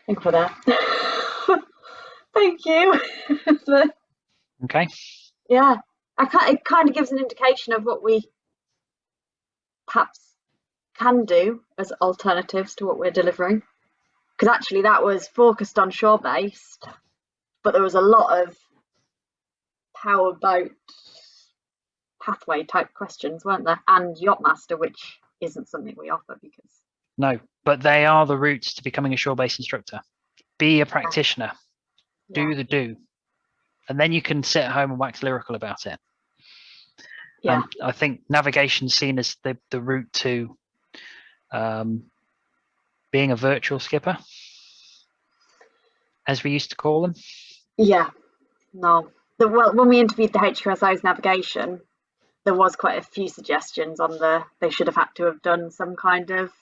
think we're there. Thank you. Okay. Yeah, it kind of gives an indication of what we perhaps can do as alternatives to what we're delivering. Because actually that was focused on shore-based, but there was a lot of powerboat pathway type questions, weren't there? And Yacht-Master, which isn't something we offer because... No, but they are the routes to becoming a shore-based instructor. Be a practitioner. Yeah. Do the do. And then you can sit at home and wax lyrical about it. Yeah. I think navigation's seen as the route to being a virtual skipper, as we used to call them. Yeah. No. Well, when we interviewed the HQSO's navigation, there was quite a few suggestions on they should have had to have done some kind of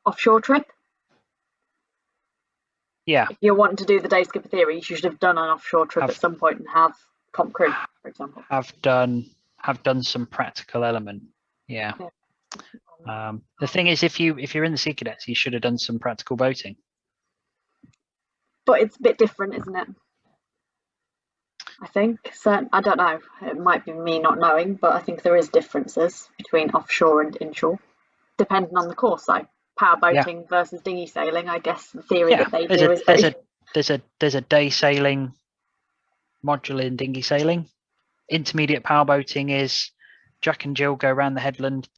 offshore trip. Yeah. If you're wanting to do the day skipper theory, you should have done an offshore trip at some point and have comp crew, for example. Have done some practical element. Yeah. The thing is, if you're in the Sea Cadets, you should have done some practical boating. But it's a bit different, isn't it? I think. So I don't know. It might be me not knowing, but I think there is differences between offshore and inshore, depending on the course. So power boating versus dinghy sailing. I guess the theory that they do is there's a day sailing module in dinghy sailing. Intermediate power boating is Jack and Jill go around the headland,